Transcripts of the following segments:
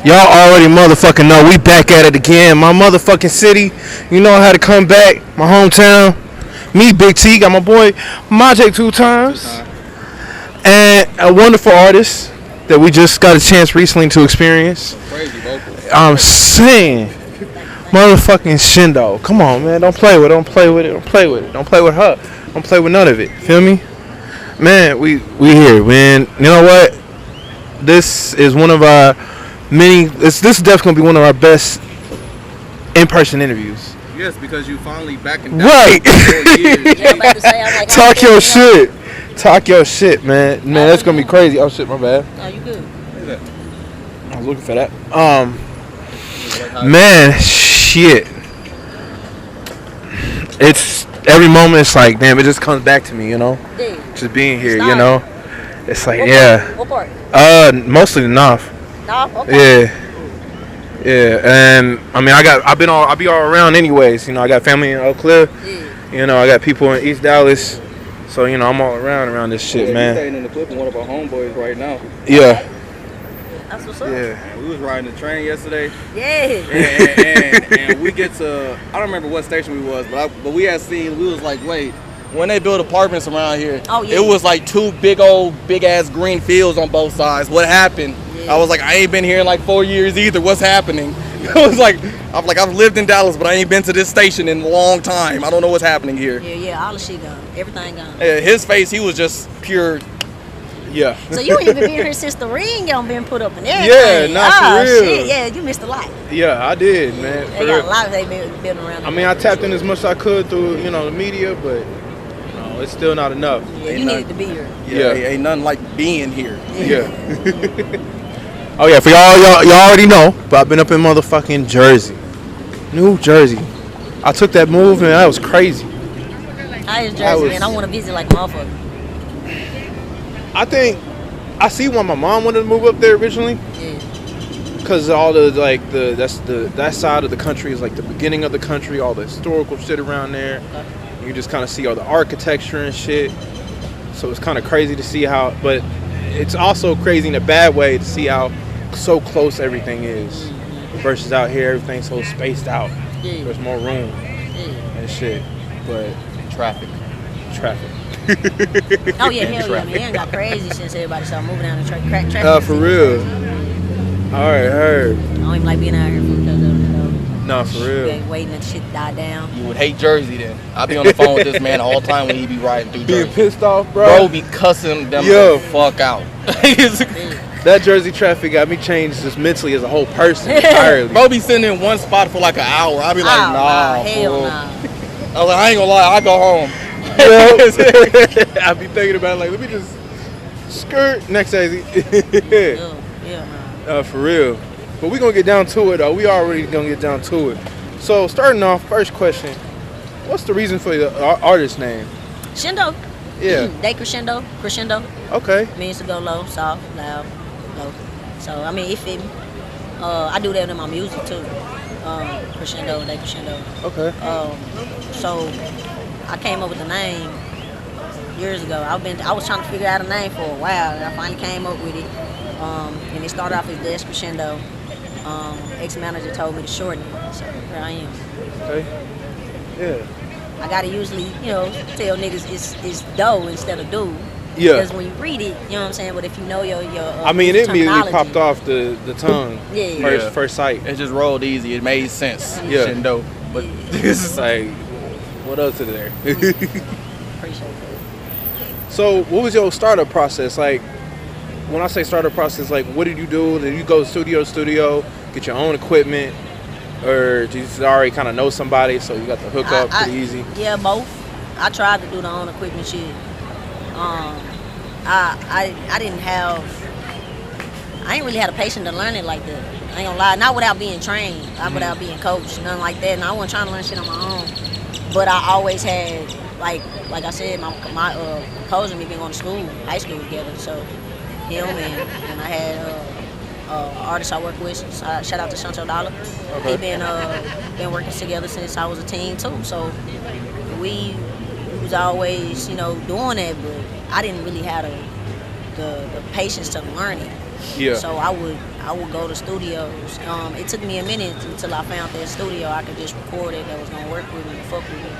Y'all already motherfucking know we back at it again. My motherfucking city. You know how to come back. My hometown. Me, Big T, got my boy Majek two times. And a wonderful artist that we just got a chance recently to experience. Crazy vocals. I'm saying, motherfucking Shendo. Come on, man. Don't play with it. Don't play with it. Don't play with it. Don't play with her. Don't play with none of it. Feel me? Man, we here, man. You know what? This is one of our many. This is definitely gonna be one of our best in-person interviews. Yes, because you finally back in Right. Yeah, I'm about to say, I'm like, Talk your shit. Talk your shit, man. Man, that's gonna be crazy. Oh shit, my bad. Oh, you good? I was looking for that. Man, shit. It's every moment. It's like, damn, it just comes back to me, you know. Yeah. Just being here, you know. It's like, What part? mostly the North. No, okay. Yeah, and I mean, I'll be all around anyways. You know, I got family in Oak Cliff. Yeah. You know, I got people in East Dallas. So you know, I'm all around this shit, man. We're staying in the clip with one of our homeboys right now. Yeah. That's what's up. Yeah. We was riding the train yesterday. Yeah. And we get to, I don't remember what station we was, but we had seen, we was like, wait, when they build apartments around here, it was like two big ass green fields on both sides. What happened? Yeah. I was like, I ain't been here in like 4 years either. What's happening? I'm like, I've lived in Dallas, but I ain't been to this station in a long time. I don't know what's happening here. Yeah, all the shit gone. Everything gone. His face, he was just pure. Yeah. So you ain't even been here since the ring been put up and everything. Yeah, not for real. Shit. Yeah, you missed a lot. Yeah, I did, man. They got a lot of they been building around. I mean, I tapped in as much as I could through, you know, the media, but no, it's still not enough. Yeah, you needed to be here. Yeah, ain't nothing like being here. Yeah. Oh yeah, for y'all already know, but I've been up in motherfucking Jersey, New Jersey. I took that move and that was crazy. I is Jersey, man. I want to visit like a motherfucker. I think I see why my mom wanted to move up there originally. Yeah. Cause all the that side of the country is like the beginning of the country, all the historical shit around there. Okay. You just kind of see all the architecture and shit. So it's kind of crazy to see how, but it's also crazy in a bad way to see how so close everything is. Versus out here, everything's so spaced out. Yeah. There's more room and shit, but traffic. Oh yeah, hell yeah, man. It got crazy since everybody started moving down the crack traffic. For real. All right, heard. I don't even like being out here because of it. No, for real. Ain't waiting that shit to die down. You would hate Jersey then. I be on the phone with this man all the time when he be riding through Jersey. Being pissed off, bro. Bro be cussing them the fuck out. That Jersey traffic got me changed just mentally as a whole person entirely. Bro be sitting in one spot for like an hour. I be like, nah, hell nah. I was like, I ain't gonna lie, I go home. I be thinking about it like, let me just skirt next daisy. Yeah, for real. But we gonna get down to it though. We already gonna get down to it. So starting off, first question: what's the reason for the artist name? Shendo. Yeah. They crescendo. Okay. Means to go low, soft, loud, low. So I mean, it fit me. I do that in my music too. Crescendo, they crescendo. Okay. So I came up with the name years ago. I was trying to figure out a name for a while, and I finally came up with it. And it started off as the Crescendo. Ex-manager told me to shorten it, so here I am. Okay. Yeah. I gotta usually, tell niggas it's dough instead of do. Yeah. Because when you read it, you know what I'm saying. But if you know your I mean, it immediately popped off the tongue. Yeah. First sight. It just rolled easy. It made sense. Yeah. Shendo. But this is like, what else is there? Appreciate that. So, what was your startup process like? When I say startup process, like, what did you do? Did you go studio to studio, get your own equipment, or did you just already kind of know somebody, so you got the hook up pretty easy? Yeah, both. I tried to do the own equipment shit. I didn't have. I ain't really had a patience to learn it like that. I ain't gonna lie. Not without being trained, not without being coached, nothing like that. And I wasn't trying to learn shit on my own. But I always had, like I said, my composer and me been going to school, high school together. So him and I had artists I work with. Shout out to $SHOUTOUTS. Okay. He been working together since I was a teen too. So we was always doing that, but I didn't really have the patience to learn it. Yeah. So I I would go to studios. It took me a minute until I found that studio I could just record it that was gonna work with me and fuck with me.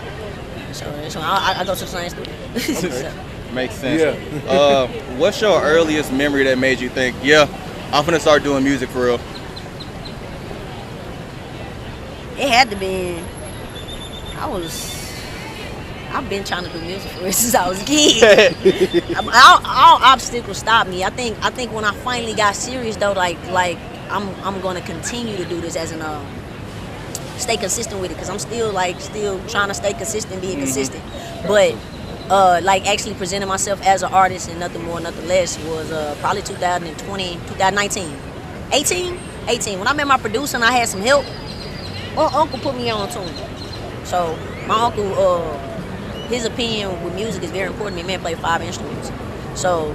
So I go to the same studio. Okay. So. Makes sense. Yeah. What's your earliest memory that made you think, yeah, I'm gonna start doing music for real? It had to be. I've been trying to do music for since I was a kid. all obstacles stopped me. I think when I finally got serious though, like I'm gonna continue to do this as an stay consistent with it, because I'm still trying to stay consistent, being consistent. But like actually presenting myself as an artist and nothing more, nothing less was probably 2019, 18. When I met my producer and I had some help, my uncle put me on tune. So my uncle, his opinion with music is very important to me. Man played 5 instruments. So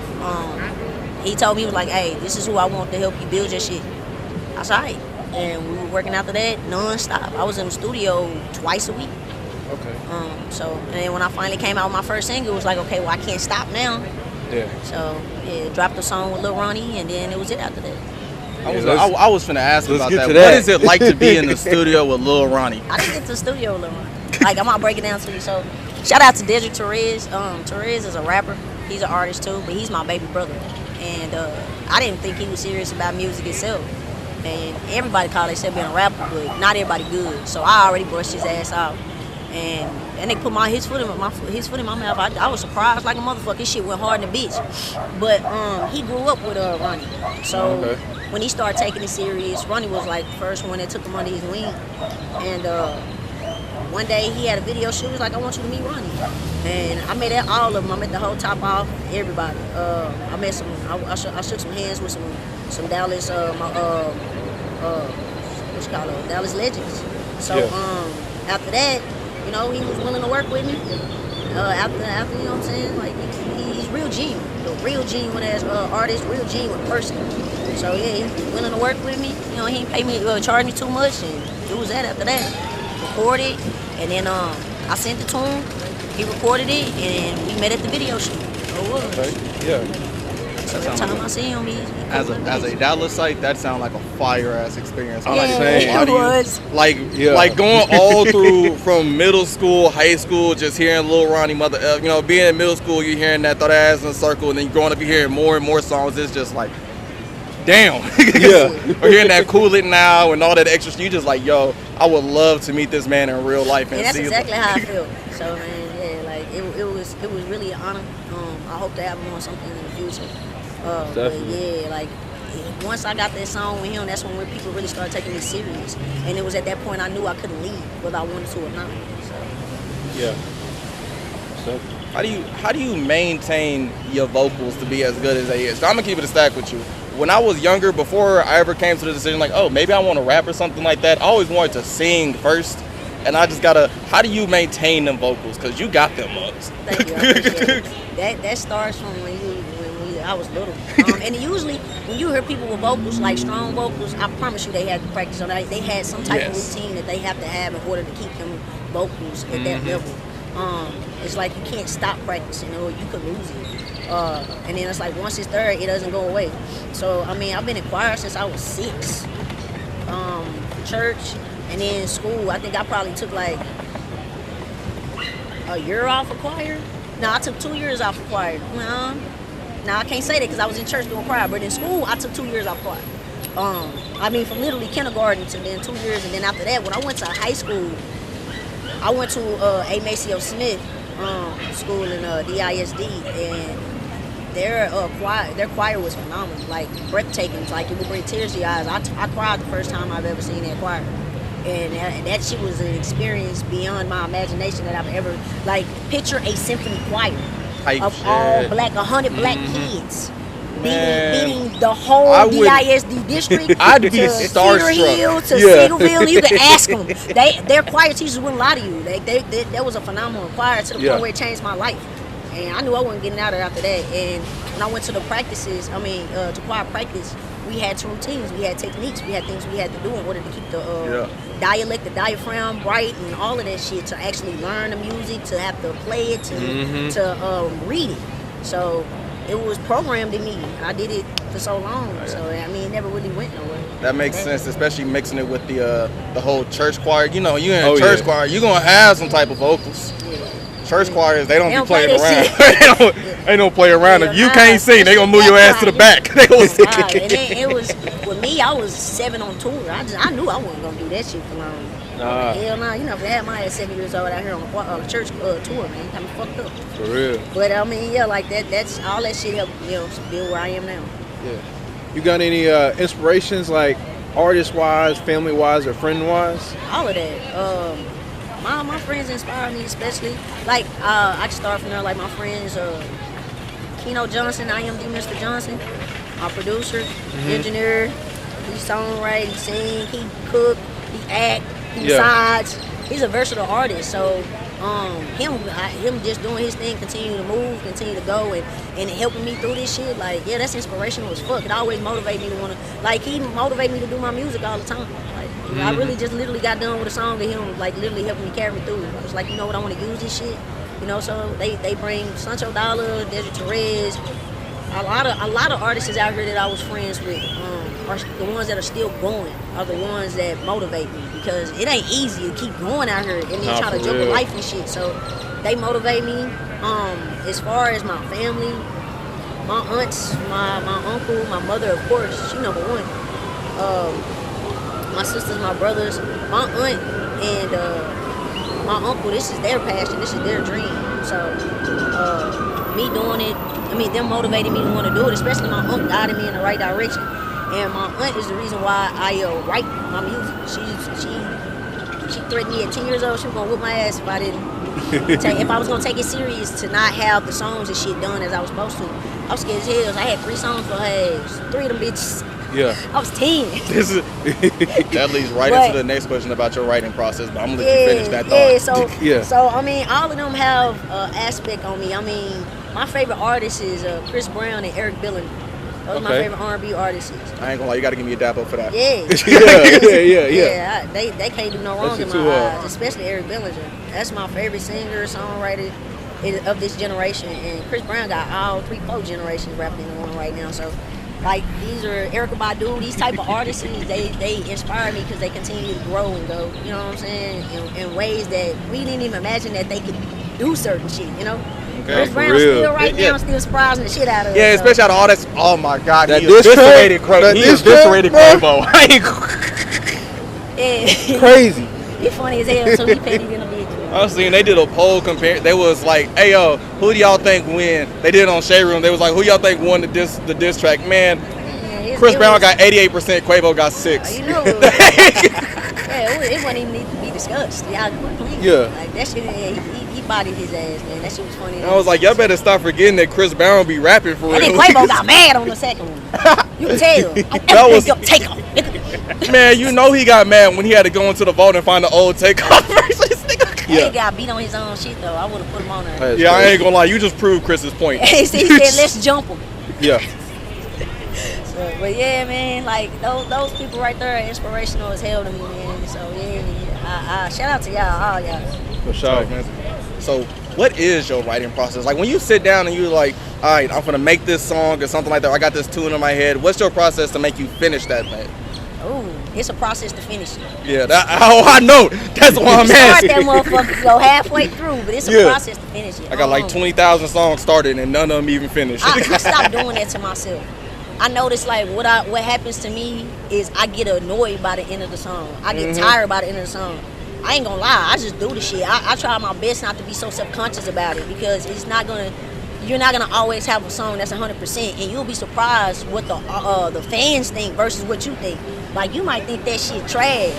he told me, he was like, hey, this is who I want to help you build your shit. I said, all right. And we were working after that non-stop. I was in the studio twice a week. Okay. And then when I finally came out with my first single, it was like, okay, well, I can't stop now. Yeah. So dropped the song with Lil Ronny, and then it was it after that. I was finna ask about that. What is it like to be in the studio with Lil Ronny? I didn't get to the studio with Lil Ronny. Like, I'm gonna break it down to you. So shout out to Desert Torres. Torres is a rapper. He's an artist too, but he's my baby brother. And I didn't think he was serious about music itself. And everybody called themselves being a rapper, but not everybody good. So I already brushed his ass out. And they put his foot in my mouth. I was surprised like a motherfucker. His shit went hard in the bitch. But he grew up with Ronny. So when he started taking it serious, Ronny was like the first one that took him under his wing. And one day he had a video shoot. He was like, I want you to meet Ronny. And I met all of them. I met the whole top off, everybody. I met some. I shook some hands with some Dallas Dallas legends. So after that, you know, he was willing to work with me. After you know what I'm saying, like he's real genuine, the real genuine as artist, real genuine person. So yeah, he's willing to work with me. You know, he didn't pay me, charge me too much, and it was that. After that, recorded, and then I sent it to him. He recorded it, and we met at the video shoot. Okay. Yeah. So every time I see him, as a Dallasite, that sounds like a fire ass experience. I'm like saying, it was like going all through from middle school, high school, just hearing Lil Ronny, MothaF. You know, being in middle school, you're hearing that, throw that ass in a circle, and then growing up, you're hearing more and more songs. It's just like, damn. Or hearing that Cool It Now and all that extra shit. You just like, yo, I would love to meet this man in real life. And that's see exactly how I feel. So man, yeah, like it was really an honor. I hope to have him on something in the future. But yeah, like once I got that song with him, that's when people really started taking me serious. And it was at that point I knew I couldn't leave whether I wanted to or not. So. Yeah. So how do you maintain your vocals to be as good as they is? So I'm gonna keep it a stack with you. When I was younger, before I ever came to the decision like, oh, maybe I want to rap or something like that, I always wanted to sing first. And I just gotta, how do you maintain them vocals? Because you got them mugs. Thank you, I appreciate it. That starts from when I was little. And usually when you hear people with vocals, like strong vocals, I promise you they had to practice on that. They had some type of routine that they have to have in order to keep them vocals at that level. It's like you can't stop practicing or you could lose it. And then it's like once it's there, it doesn't go away. So, I mean, I've been in choir since I was 6. Church, and then school. I think I probably took like a year off of choir. No, I took 2 years off of choir. Now I can't say that because I was in church doing choir, but in school I took 2 years off choir. I mean, from literally kindergarten to then 2 years, and then after that, when I went to high school, I went to A. Maceo Smith school in DISD, and their choir was phenomenal, like breathtaking. Like it would bring tears to your eyes. I cried the first time I've ever seen that choir. And that shit was an experience beyond my imagination that I've ever, like, picture a symphony choir of all black, 100 black kids beating the whole DISD district. I'd be Cedar starstruck. Hill to Cedarville. You can ask them. Their choir teachers wouldn't lie to you. That was a phenomenal choir to the point where it changed my life. And I knew I wasn't getting out of it after that. And when I went to the practices, to choir practice, we had routines, we had techniques, we had things we had to do in order to keep the dialect, the diaphragm right, and all of that shit, to actually learn the music, to have to play it, to read it. So it was programmed in me. I did it for so long, so I mean, it never really went nowhere. That makes sense, especially mixing it with the whole church choir. You know, you in a church choir, you're gonna have some type of vocals. Church choirs, they don't be playing around. They don't play around. If you can't sing, they gonna move your ass to the back. They gonna sing. And then it was with me. I was 7 on tour. I knew I wasn't gonna do that shit for long. Hell no, you know, if I had my ass 7 years old out here on a church tour, man, got me fucked up. For real. But I mean, yeah, like that. That's all that shit helped, you know, build where I am now. Yeah. You got any inspirations, like artist-wise, family-wise, or friend-wise? All of that. My friends inspire me, especially like I can start from there. Like my friends, Keno Johnson, IMD Mr. Johnson, my producer, engineer. He songwrite, he sing, he cook, he act, he decides. He's a versatile artist, so him just doing his thing, continue to move, continue to go, and helping me through this shit. Like, yeah, that's inspirational as fuck. It always motivates me to wanna, like, he motivates me to do my music all the time. Like, I really just literally got done with a song to him, like literally helping me carry me through. I was like, you know what, I want to use this shit, you know. So they bring Sancho Dollar, Desert Torres, a lot of artists out here that I was friends with. Are the ones that are still going, are the ones that motivate me, because it ain't easy to keep going out here and then try to juggle life and shit. So they motivate me. As far as my family, my aunts, my uncle, my mother, of course, she number one. My sisters, my brothers, my aunt and my uncle, this is their passion, this is their dream. So me doing it, I mean, them motivating me to want to do it, especially my aunt guiding me in the right direction. And my aunt is the reason why I write my music. She threatened me at 10 years old. She was gonna whip my ass if I didn't. If I was gonna take it serious to not have the songs and shit done as I was supposed to. I was scared as hell. So I had 3 songs for her ass. 3 of them bitches. Yeah. I was 10. That leads right into the next question about your writing process. But I'm gonna let you finish that thought. So I mean, all of them have aspect on me. I mean, my favorite artists is Chris Brown and Eric Billington. Those are my favorite R&B artists. I ain't gonna lie, you gotta give me a dap up for that. Yeah. Yeah. They can't do no wrong in my eyes, especially Eric Billington. That's my favorite singer, songwriter of this generation. And Chris Brown got all 3-4 generations wrapped into one right now. So, like, these are Erykah Badu, these type of artists, they inspire me because they continue to grow and go, you know what I'm saying, in ways that we didn't even imagine that they could do certain shit, you know? Okay. Chris Brown still now still surprising the shit out of us. Yeah, especially out of all that. Oh my God, that he eviscerated Quavo. Yeah. Crazy. He's funny as hell, so he paid him in a bit. I was seeing they did a poll compare. They was like, "Hey yo, who do y'all think win?" They did it on Shade Room. They was like, "Who y'all think won the diss track?" Man, Chris Brown got 88%. Quavo got 6%. You know, it wasn't even need to be discussed. Yeah. Like that shit. He bodied his ass, man. That shit was funny. I was like, y'all better stop forgetting that Chris Brown be rapping for real. And then Quavo got mad on the second one. You can tell. That was Takeoff. Man, you know he got mad when he had to go into the vault and find the old Takeoff versus. He got beat on his own shit though. I would have put him on there. Yeah, I ain't gonna lie. You just proved Chris's point. He said, let's jump him. Yeah. So, but yeah, man, like those people right there are inspirational as hell to me, man. So yeah, shout out to y'all, all y'all. For sure, man. So, what is your writing process? Like when you sit down and you're like, all right, I'm gonna make this song or something like that. Or I got this tune in my head. What's your process to make you finish that, man? Oh, it's a process to finish it. Yeah, I know. That's why I'm asking. Start that motherfucker, go halfway through, but it's a process to finish it. I got like 20,000 songs started and none of them even finished. I stopped doing that to myself. I noticed like what happens to me is I get annoyed by the end of the song. I get tired by the end of the song. I ain't gonna lie, I just do the shit. I try my best not to be so self-conscious about it because you're not gonna always have a song that's 100%, and you'll be surprised what the fans think versus what you think. Like you might think that shit trash,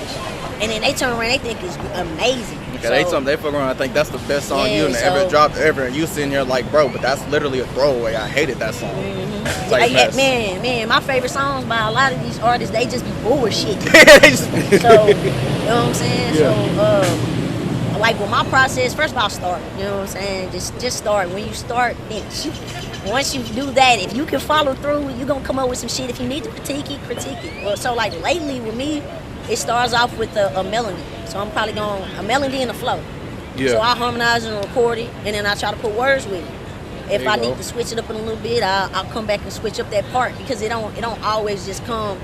and then they turn around, they think it's amazing. Okay, they fuck around. I think that's the best song you ever dropped ever, and you sitting here like, bro, but that's literally a throwaway. I hated that song. Man, my favorite songs by a lot of these artists, they just be bullshit. So, you know what I'm saying? Yeah. So, like with my process, first of all, start. You know what I'm saying? Just start. When you start, finish. Once you do that, if you can follow through, you're gonna come up with some shit. If you need to critique it. Well, so like lately with me, it starts off with a melody. So I'm probably going a melody and a flow. Yeah. So I harmonize and record it, and then I try to put words with it. If I need to switch it up in a little bit, I'll come back and switch up that part, because it don't always just come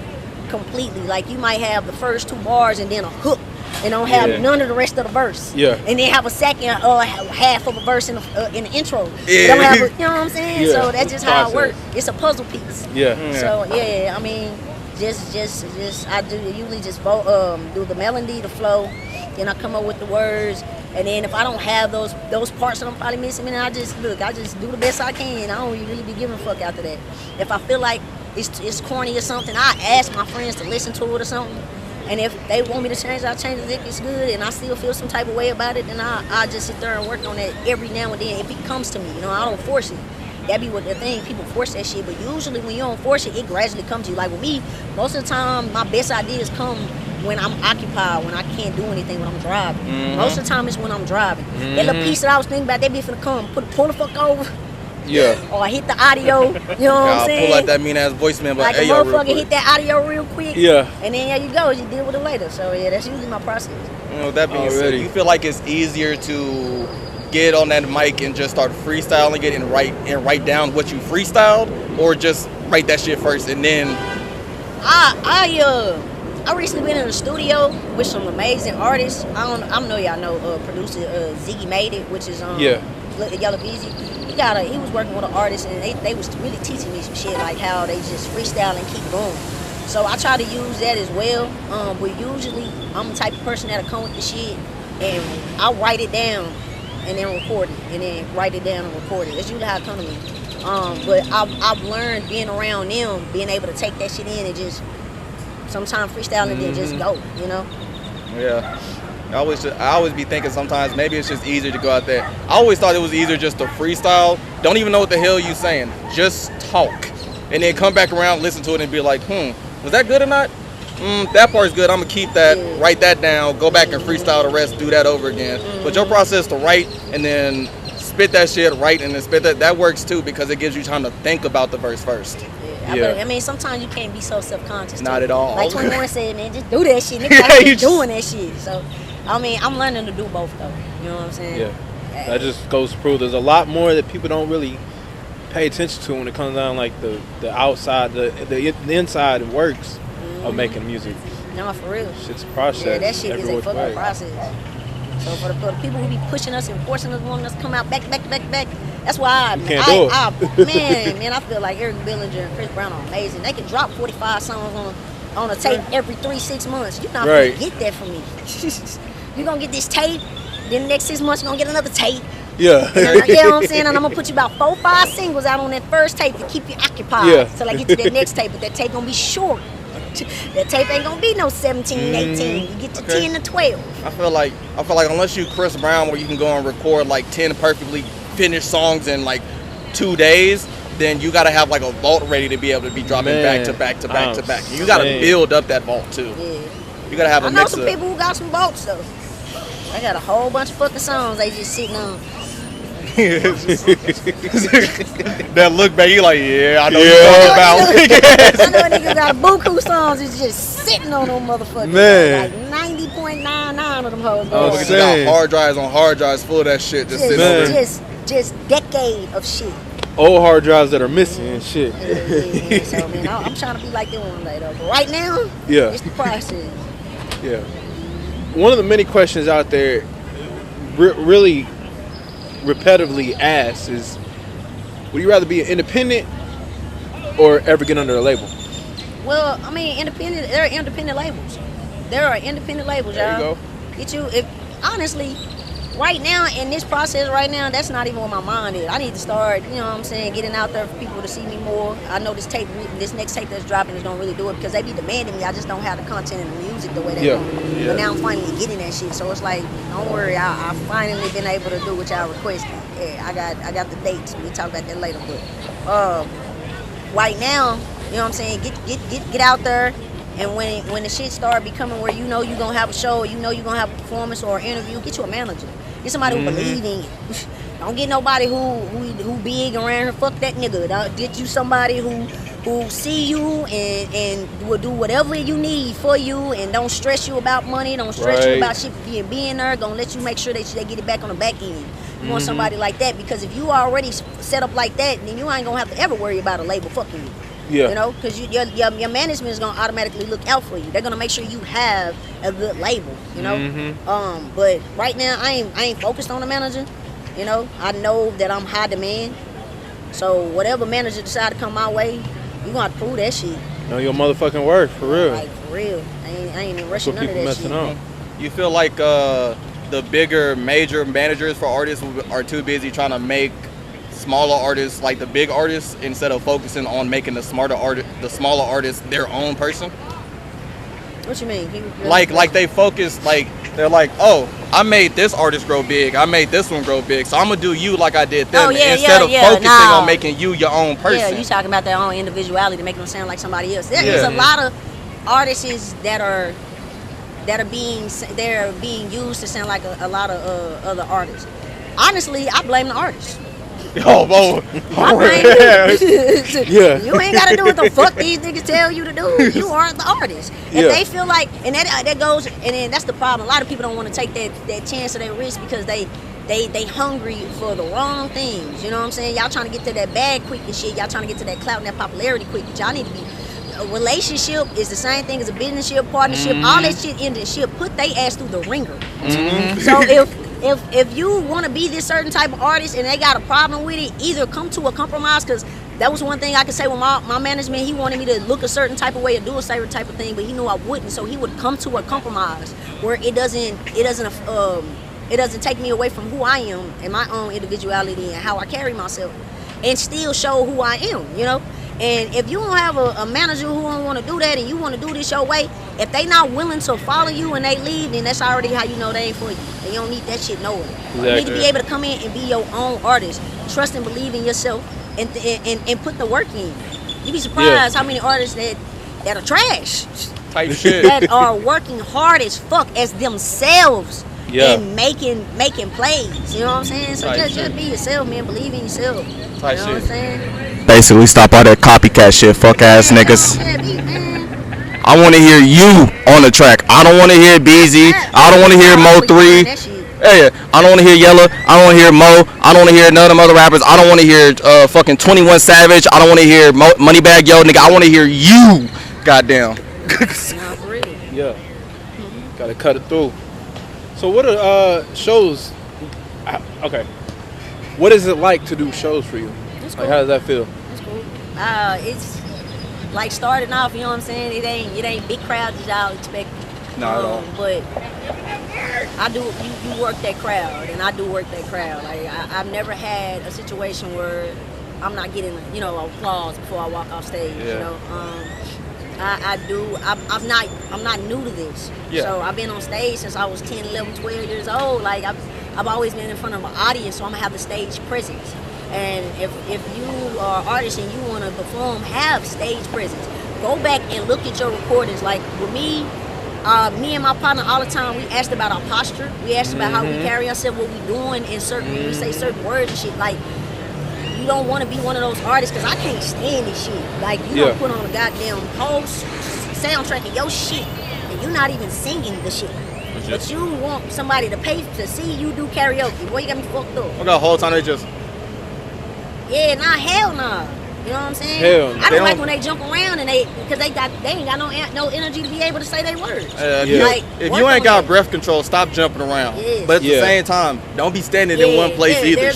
completely. Like, you might have the first 2 bars and then a hook, and don't have none of the rest of the verse. Yeah. And then have a second half of a verse in the intro. Yeah. Don't have a, you know what I'm saying? Yeah. So that's just how it works. It's a puzzle piece. Yeah. So yeah, I mean, just I usually just do the melody, the flow, then I come up with the words. And then if I don't have those parts that I'm probably missing, then I just do the best I can. I don't really be giving a fuck after that. If I feel like it's corny or something, I ask my friends to listen to it or something. And if they want me to change it, I'll change it if it's good, and I still feel some type of way about it, then I just sit there and work on that every now and then if it comes to me. You know, I don't force it. That be what the thing, people force that shit, but usually when you don't force it, it gradually comes to you. Like with me, most of the time, my best ideas come when I'm occupied, when I can't do anything, when I'm driving. Mm-hmm. Most of the time it's when I'm driving. That little piece that I was thinking about, that be finna come, pull the fuck over. Yeah. Or hit the audio, you know what I'm saying? Pull out that mean ass voicemail, but like a motherfucker hit that audio real quick. Yeah. And then there you go, you deal with it later. So yeah, that's usually my process. You know, that being said, you feel like it's easier to get on that mic and just start freestyling it and write down what you freestyled, or just write that shit first and then? I recently been in the studio with some amazing artists. I know y'all know producer Ziggy Made It, which is Yellow Beezy. He was working with an artist, and they was really teaching me some shit, like how they just freestyle and keep going. So I try to use that as well. But usually I'm the type of person that'll come with the shit and I'll write it down and then record it, and then write it down and record it. That's usually how it comes to me. But I've learned being around them, being able to take that shit in and just sometimes freestyle and then just go, you know? Yeah. I always be thinking sometimes maybe it's just easier to go out there. I always thought it was easier just to freestyle. Don't even know what the hell you saying. Just talk. And then come back around, listen to it and be like, was that good or not? That part's good. I'm going to keep that, write that down, go back and freestyle the rest, do that over again. But your process to write and then spit that shit, write and then spit that works too, because it gives you time to think about the verse first. I mean, sometimes you can't be so self-conscious. Not at all. Like 21 said, man, just do that shit. Nigga, I keep doing that shit. So, I mean, I'm learning to do both, though. You know what I'm saying? Yeah. That just goes to prove there's a lot more that people don't really pay attention to when it comes down, like the outside, the inside works of making music. No, for real. Shit's a process. Yeah, that shit is a fucking way. process. So for the people who be pushing us and forcing us, wanting us to come out back, that's why I feel like Eric Bellinger and Chris Brown are amazing. They can drop 45 songs on a tape every 3-6 months. You're not gonna get that from me. You're gonna get this tape, then the next 6 months you're gonna get another tape. Yeah. You know what I'm saying? And I'm gonna put you about 4-5 singles out on that first tape to keep you occupied till I get to that next tape, but that tape gonna be short. That tape ain't gonna be no 17, 18. You get to 10 to 12. I feel like unless you Chris Brown, where you can go and record like 10 perfectly finished songs in like 2 days, then you gotta have like a vault ready to be able to be dropping back to back to back to back. You gotta build up that vault too. Yeah. You gotta have a mix. I know some people who got some vaults though. I got a whole bunch of fucking songs they just sitting on. That look back, you like, I know what you're talking about. I know a nigga got buku songs is just sitting on them motherfuckers. Man. Like 90.99 of them hoes. Motherfuckers got hard drives full of that shit just sitting over there. Just decade of shit. Old hard drives that are missing and shit. Yeah. So man, I'm trying to be like that one day though. But right now, it's the process. Yeah. One of the many questions out there really repetitively asked is, would you rather be an independent or ever get under a label? Well, I mean, there are independent labels. Y'all. Get you, honestly, right now, in this process right now, that's not even where my mind is. I need to start, you know what I'm saying, getting out there for people to see me more. I know this next tape that's dropping is gonna really do it because they be demanding me. I just don't have the content and the music the way they want. But now I'm finally getting that shit. So it's like, don't worry, I finally been able to do what y'all requested. Yeah, I got the dates. We talk about that later. But right now, you know what I'm saying, get out there. And when the shit start becoming where you know you're gonna have a show, or you know you're gonna have a performance or an interview, get you a manager. Get somebody who believe in you. Don't get nobody who big around here. Fuck that nigga. Get you somebody who see you and will do whatever you need for you and don't stress you about money, don't stress you about shit being there, gonna let you make sure that they get it back on the back end. You want somebody like that, because if you already set up like that, then you ain't gonna have to ever worry about a label fucking you. Yeah. You know, because your management is gonna automatically look out for you. They're gonna make sure you have a good label. You know. But right now I ain't focused on the manager. You know, I know that I'm high demand. So whatever manager decide to come my way, you gonna have to prove that shit. Know your motherfucking worth, for real. Like for real. I ain't even rushing none of that shit. On. You feel like the bigger major managers for artists are too busy trying to make smaller artists like the big artists instead of focusing on making the smaller artists their own person? What you mean? Like they focus, like they're like, oh, I made this artist grow big, I made this one grow big, so I'm gonna do you like I did them, instead of focusing on making you your own person. Yeah, you talking about their own individuality, making them sound like somebody else. There's a lot of artists that are being used to sound like a lot of other artists. Honestly, I blame the artists. Oh, yeah. You ain't gotta do what the fuck these niggas tell you to do. You are the artist. If they feel like, and that goes, and then that's the problem. A lot of people don't want to take that chance or that risk because they hungry for the wrong things. You know what I'm saying? Y'all trying to get to that bag quick and shit. Y'all trying to get to that clout and that popularity quick. But y'all need to be. A relationship is the same thing as a business partnership. All that shit in the shit. Put they ass through the ringer. So if you want to be this certain type of artist and they got a problem with it, either come to a compromise, because that was one thing I could say with my management. He wanted me to look a certain type of way or do a certain type of thing, but he knew I wouldn't, so he would come to a compromise where it doesn't take me away from who I am and my own individuality and how I carry myself, and still show who I am, you know. And if you don't have a manager who don't want to do that and you want to do this your way, if they not willing to follow you and they leave, then that's already how you know they ain't for you. And you don't need that shit nowhere. Exactly. You need to be able to come in and be your own artist. Trust and believe in yourself and put the work in. You'd be surprised how many artists that are trash. Type shit. That are working hard as fuck as themselves and making plays. You know what I'm saying? So just be yourself, man. Believe in yourself. Type you know what I'm saying? Basically, stop all that copycat shit, fuck ass niggas. I want to hear you on the track. I don't want to hear BZ. I don't want to hear Mo3. Hey, I don't want to hear Yella. I don't want to hear Mo. I don't want to hear none of them other rappers. I don't want to hear fucking 21 Savage. I don't want to hear Moneybagg Yo, nigga. I want to hear you. Goddamn. Yeah. Gotta cut it through. So what are shows? Okay. What is it like to do shows for you? Like, how does that feel? It's cool. It's like starting off, you know what I'm saying? It ain't big crowds as y'all expect. Not at all. But you work that crowd, and I do work that crowd. Like I've never had a situation where I'm not getting, you know, applause before I walk off stage. Yeah. You know, I'm not new to this. Yeah. So I've been on stage since I was 10, 11, 12 years old. Like I've always been in front of an audience, so I'm gonna have the stage presence. And if you are an artist and you want to perform, have stage presence. Go back and look at your recordings. Like with me and my partner all the time, we asked about our posture. We asked about how we carry ourselves, what we doing, and we say certain words and shit. Like, you don't want to be one of those artists, because I can't stand this shit. Like, you don't put on a goddamn whole soundtrack of your shit, and you're not even singing the shit. But you want somebody to pay to see you do karaoke. Boy, you got me fucked up. I got a whole time they just... Yeah, hell nah. You know what I'm saying? Hell no. I don't like when they jump around and because they ain't got no energy to be able to say their words. Like, if you ain't got breath control, stop jumping around. Yes. But at the same time, don't be standing in one place either.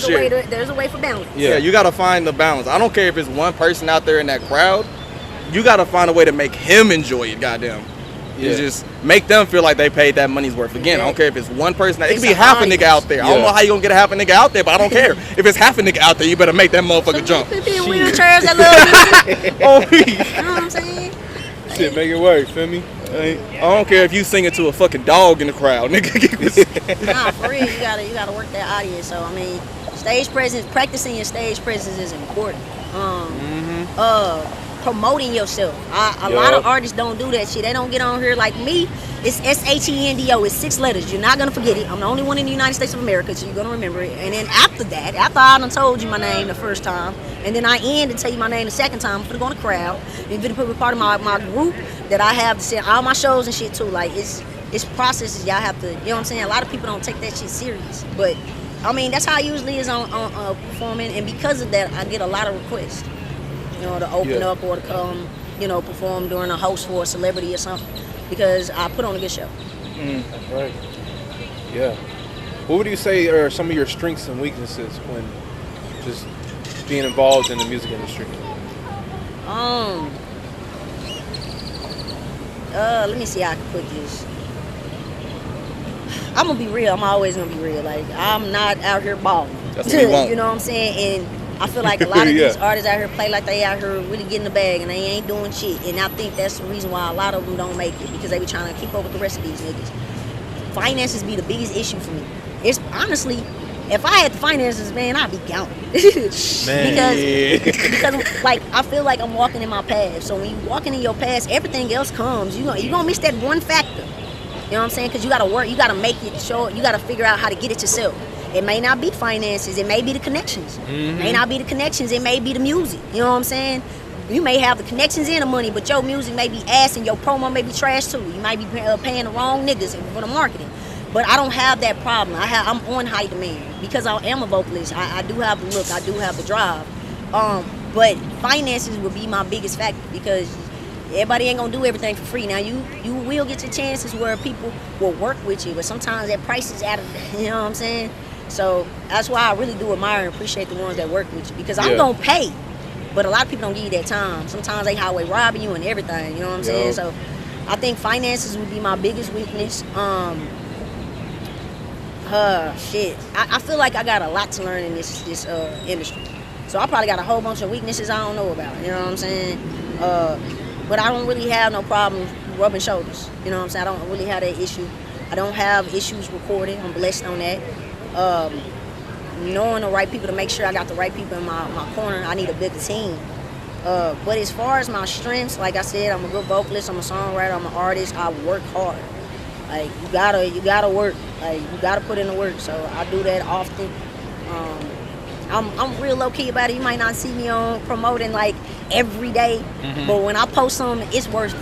There's a way for balance. Yeah, you gotta find the balance. I don't care if it's one person out there in that crowd. You gotta find a way to make him enjoy it. Goddamn. It's just make them feel like they paid that money's worth. Again, I don't care if it's one person. It could be half a nigga out there. I don't know how you gonna get a half a nigga out there, but I don't care. If it's half a nigga out there, you better make that motherfucker jump. Could be in wheelchairs that love music. You know what I'm saying? Shit, make it work, feel me? I don't care if you singing to a fucking dog in the crowd, nigga. Nah, for real, you gotta work that audience. So I mean, stage presence, practicing your stage presence is important. Promoting yourself. A lot of artists don't do that shit. They don't get on here like me. It's SHENDO. It's 6 letters. You're not gonna forget it. I'm the only one in the United States of America, so you're gonna remember it. And then after that, after I done told you my name the first time, and then I end and tell you my name the second time, I'm gonna go in the crowd and be part of my group that I have to send all my shows and shit too. Like it's processes y'all have to. You know what I'm saying? A lot of people don't take that shit serious, but I mean, that's how I usually is on performing, and because of that, I get a lot of requests. You know, to open up or to come, you know, perform during a host for a celebrity or something, because I put on a good show. Right. Yeah. What would you say are some of your strengths and weaknesses when just being involved in the music industry? Let me see how I can put this. I'm gonna be real. I'm always gonna be real. Like, I'm not out here balling. That's what we want. You know what I'm saying? And I feel like a lot of these artists out here play like they out here really getting the bag and they ain't doing shit. And I think that's the reason why a lot of them don't make it, because they be trying to keep up with the rest of these niggas. Finances be the biggest issue for me. It's honestly, if I had the finances, man, I'd be gone. because like, I feel like I'm walking in my past. So when you walking in your past, everything else comes. You gonna miss that one factor. You know what I'm saying? Because you gotta work, you gotta make it, show it, you gotta figure out how to get it yourself. It may not be finances, it may be the connections. It may not be the connections, it may be the music. You know what I'm saying? You may have the connections and the money, but your music may be ass and your promo may be trash too. You might be paying the wrong niggas for the marketing. But I don't have that problem. I'm on high demand because I am a vocalist. I do have the look, I do have the drive. But finances would be my biggest factor, because everybody ain't gonna do everything for free. Now you will get your chances where people will work with you, but sometimes that price is out of, you know what I'm saying? So that's why I really do admire and appreciate the ones that work with you, because I'm gonna pay, but a lot of people don't give you that time. Sometimes they highway robbing you and everything, you know what I'm saying? So I think finances would be my biggest weakness. Shit, I feel like I got a lot to learn in this industry. So I probably got a whole bunch of weaknesses I don't know about, you know what I'm saying? But I don't really have no problem rubbing shoulders, you know what I'm saying? I don't really have that issue. I don't have issues recording. I'm blessed on that. Knowing the right people to make sure I got the right people in my corner. I need a bigger team. But as far as my strengths, like I said, I'm a good vocalist, I'm a songwriter, I'm an artist. I work hard. Like, you gotta work. Like, you gotta put in the work. So I do that often. I'm real low key about it. You might not see me on promoting like every day, but when I post something, it's worth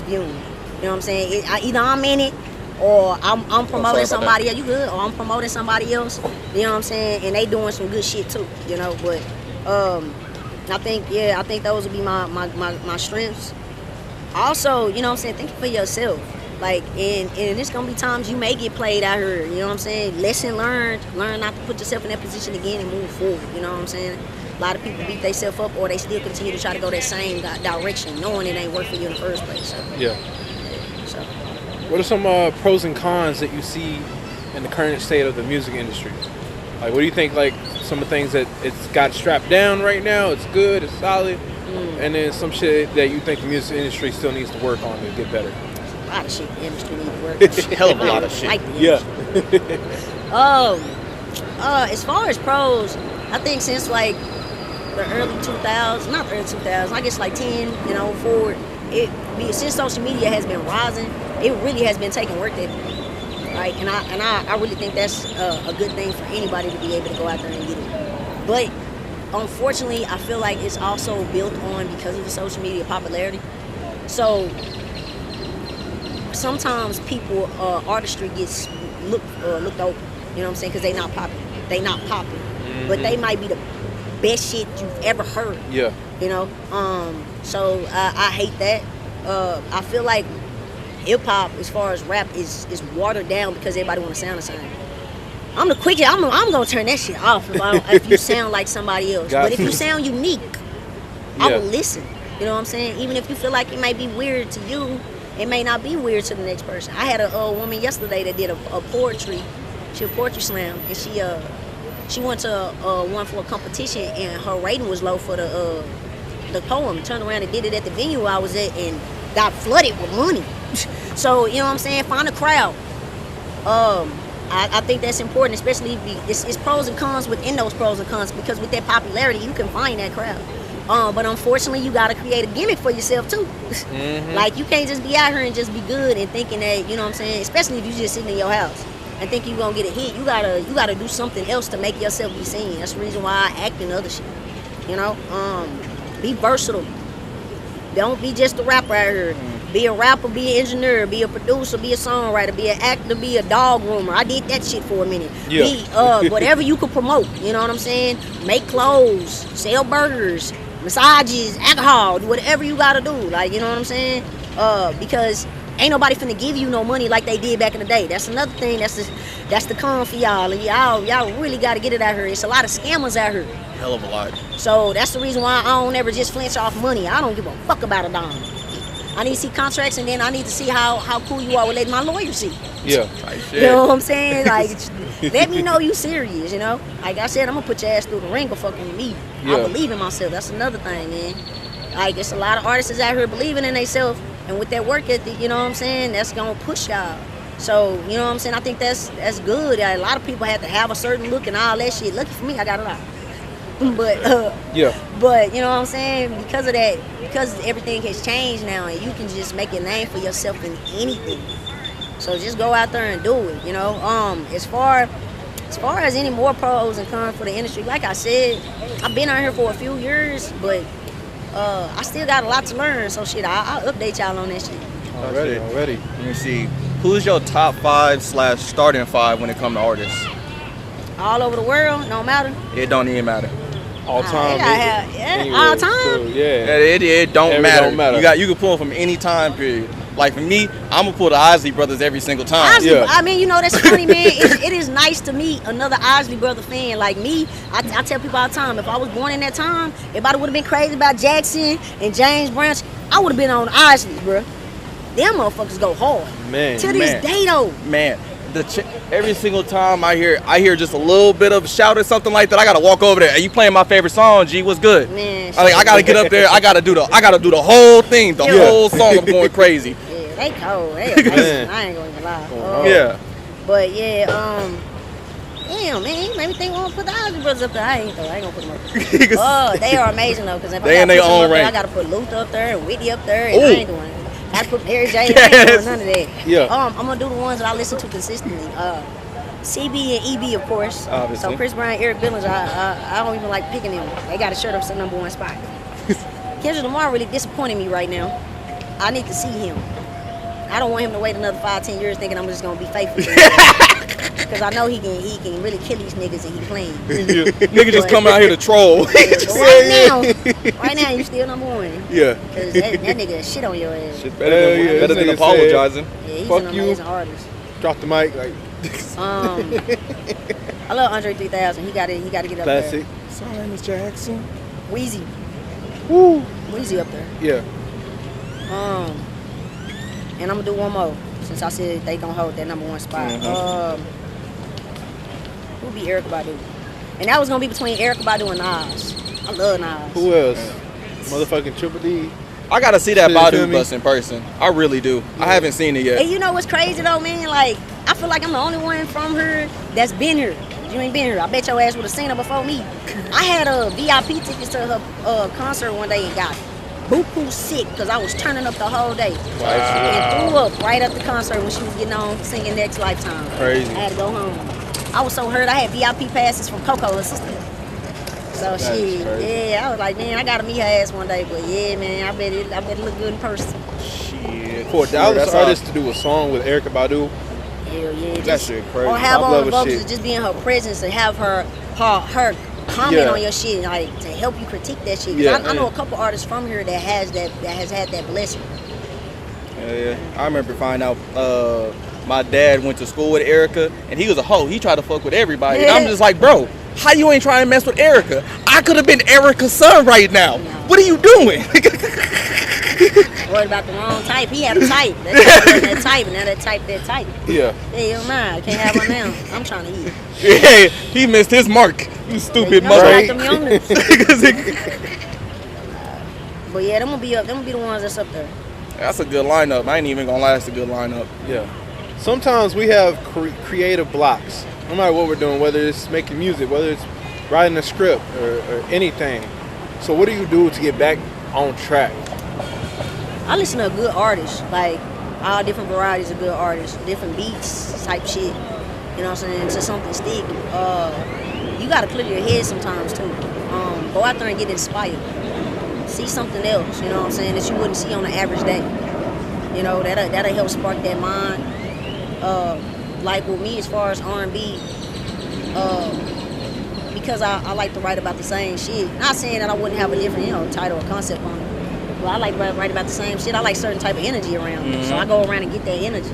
viewing. You know what I'm saying? Either I'm in it, or I'm promoting somebody else. You good? Or I'm promoting somebody else. You know what I'm saying? And they doing some good shit too. You know, but I think those would be my strengths. Also, you know what I'm saying? Think for yourself. Like, and there's gonna be times you may get played out here, you know what I'm saying? Lesson learned, learn not to put yourself in that position again and move forward, you know what I'm saying? A lot of people beat themselves up, or they still continue to try to go that same direction, knowing it ain't work for you in the first place. So. Yeah. So. What are some pros and cons that you see in the current state of the music industry? Like, what do you think, like, some of the things that it's got strapped down right now, it's good, it's solid, and then some shit that you think the music industry still needs to work on to get better? A lot of shit the industry needs to work on. Hell of a lot of shit. Like as far as pros, I think since like the early 2000s, not the early 2000s, I guess like 10, you know, forward, since social media has been rising, it really has been taking work ethic, right? And I really think that's a good thing for anybody to be able to go out there and get it. But unfortunately, I feel like it's also built on because of the social media popularity. So sometimes people, artistry gets looked over, you know what I'm saying? Because they not popping. But they might be the best shit you've ever heard. Yeah. You know? So I hate that. I feel like hip hop, as far as rap, is watered down because everybody want to sound the same. I'm the quickest. I'm gonna turn that shit off if you sound like somebody else. But if you sound unique, I will listen. You know what I'm saying? Even if you feel like it might be weird to you, it may not be weird to the next person. I had a woman yesterday that did a poetry. She a poetry slam, and she went to one for a competition, and her rating was low for the poem. Turned around and did it at the venue I was at, and got flooded with money. So, you know what I'm saying? Find a crowd. I think that's important, especially if it's pros and cons within those pros and cons, because with that popularity, you can find that crowd. But unfortunately, you gotta create a gimmick for yourself too. Like, you can't just be out here and just be good and thinking that, you know what I'm saying, especially if you just sitting in your house and think you're gonna get a hit. You gotta do something else to make yourself be seen. That's the reason why I act in other shit. You know, be versatile. Don't be just a rapper out here. Be a rapper, be an engineer, be a producer, be a songwriter, be an actor, be a dog groomer. I did that shit for a minute. Yeah. Be whatever you could promote, you know what I'm saying? Make clothes, sell burgers, massages, alcohol, whatever you gotta do. Like, you know what I'm saying? Because ain't nobody finna give you no money like they did back in the day. That's another thing. That's the con for y'all. And y'all really gotta get it out here. It's a lot of scammers out here. Hell of a lot. So that's the reason why I don't ever just flinch off money. I don't give a fuck about a dime. I need to see contracts, and then I need to see how cool you are with letting my lawyer see. Yeah. You know what I'm saying? Like, let me know you serious, you know? Like I said, I'm going to put your ass through the ring for fucking me. Yeah. I believe in myself. That's another thing, man. Like, it's a lot of artists out here believing in themselves, and with that work ethic, you know what I'm saying? That's going to push y'all. So, you know what I'm saying? I think that's good. A lot of people have to have a certain look and all that shit. Lucky for me, I got a lot. But but you know what I'm saying, because of that, because everything has changed now, and you can just make a name for yourself in anything. So just go out there and do it, you know. As far as any more pros and cons for the industry, like I said, I've been out here for a few years, but I still got a lot to learn. So shit, I'll update y'all on that shit. Already. Let me see. Who's your top 5/starting 5 when it comes to artists? All over the world, no matter. It don't even matter. All time. All time. So, yeah. It don't matter. Don't matter. You can pull from any time period. Like for me, I'm gonna pull the Isley brothers every single time. Isley, yeah. I mean, you know, that's funny, man. It is nice to meet another Isley brother fan like me. I tell people all the time, if I was born in that time, everybody would have been crazy about Jackson and James Branch. I would have been on Isley, bro. Them motherfuckers go hard. Man. To this day, though. Man. Every single time I hear just a little bit of a shout or something like that, I gotta walk over there. Hey, you playing my favorite song, G? What's good? Man, I gotta get up there. I gotta do the whole thing, the whole song. I'm going crazy. Yeah, they cold. They amazing. I ain't gonna even lie. Yeah. But yeah, damn, man, made me think we're gonna put the Isley brothers up there. I ain't gonna put them up there. They are amazing though, because if they I in their own rank. I gotta put Luther up there and Whitney up there, and I ain't doing it. I put Mary J. I ain't doing none of that. Yeah. I'm gonna do the ones that I listen to consistently. CB and EB, of course. Obviously. So Chris Brown, Eric Billings, I don't even like picking them. They got a shirt up to #1 spot. Kendrick Lamar really disappointed me right now. I need to see him. I don't want him to wait another 5-10 years thinking I'm just gonna be faithful to him. Because I know he can really kill these niggas and he playing. Nigga just come out here to troll. Right now you still #1. Yeah. Because that nigga shit on your ass. Shit better than apologizing. Yeah, he's fuck an you. amazing artist. Drop the mic like. I love Andre 3000. He got to get up Classic. there. Sorry, Miss Jackson. Wheezy. Woo. Wheezy up there. Yeah. And I'm gonna do one more since I said they gonna hold that #1 spot. Who'll be Erykah Badu? And that was gonna be between Erykah Badu and Nas. I love Nas. Who else? Motherfucking Triple D. I gotta see that Badu bus in person. I really do. Yeah. I haven't seen it yet. And you know what's crazy though, man? Like, I feel like I'm the only one from here that's been here. You ain't been here. I bet your ass would have seen her before me. I had a VIP tickets to her concert one day and got boo-hoo sick because I was turning up the whole day. Wow. And threw up right at the concert when she was getting on singing Next Lifetime. Crazy. I had to go home. I was so hurt. I had VIP passes from Coco, her sister. So shit, yeah, I was like, man, I gotta meet her ass one day. But yeah, man, I bet it look good in person. Shit. For a Dallas artist to do a song with Erykah Badu. Hell yeah. That shit crazy. Or have on the vocals, just be in her presence and have her comment on your shit, like to help you critique that shit. Yeah, I know a couple artists from here that has had that blessing. Yeah. I remember finding out my dad went to school with Erykah and he was a hoe. He tried to fuck with everybody. And I'm just like, bro, how you ain't trying to mess with Erykah? I could have been Erykah's son right now. No. What are you doing? Worried about the wrong type. He had a type. That type, and now that type. Yeah. Hell nah, I can't have one now. I'm trying to eat. Yeah, he missed his mark. You stupid mother. But yeah, them gonna be the ones that's up there. That's a good lineup. I ain't even gonna lie, that's a good lineup. Yeah. Sometimes we have creative blocks. No matter what we're doing, whether it's making music, whether it's writing a script or anything. So what do you do to get back on track? I listen to a good artist, like all different varieties of good artists, different beats type shit. You know what I'm saying? Until something stick. You gotta clear your head sometimes too. Go out there and get inspired. See something else, you know what I'm saying, that you wouldn't see on an average day. You know, that'll help spark that mind. Like with me, as far as R&B, because I like to write about the same shit. Not saying that I wouldn't have a different, you know, title or concept on it. But I like to write about the same shit. I like certain type of energy around me. So I go around and get that energy.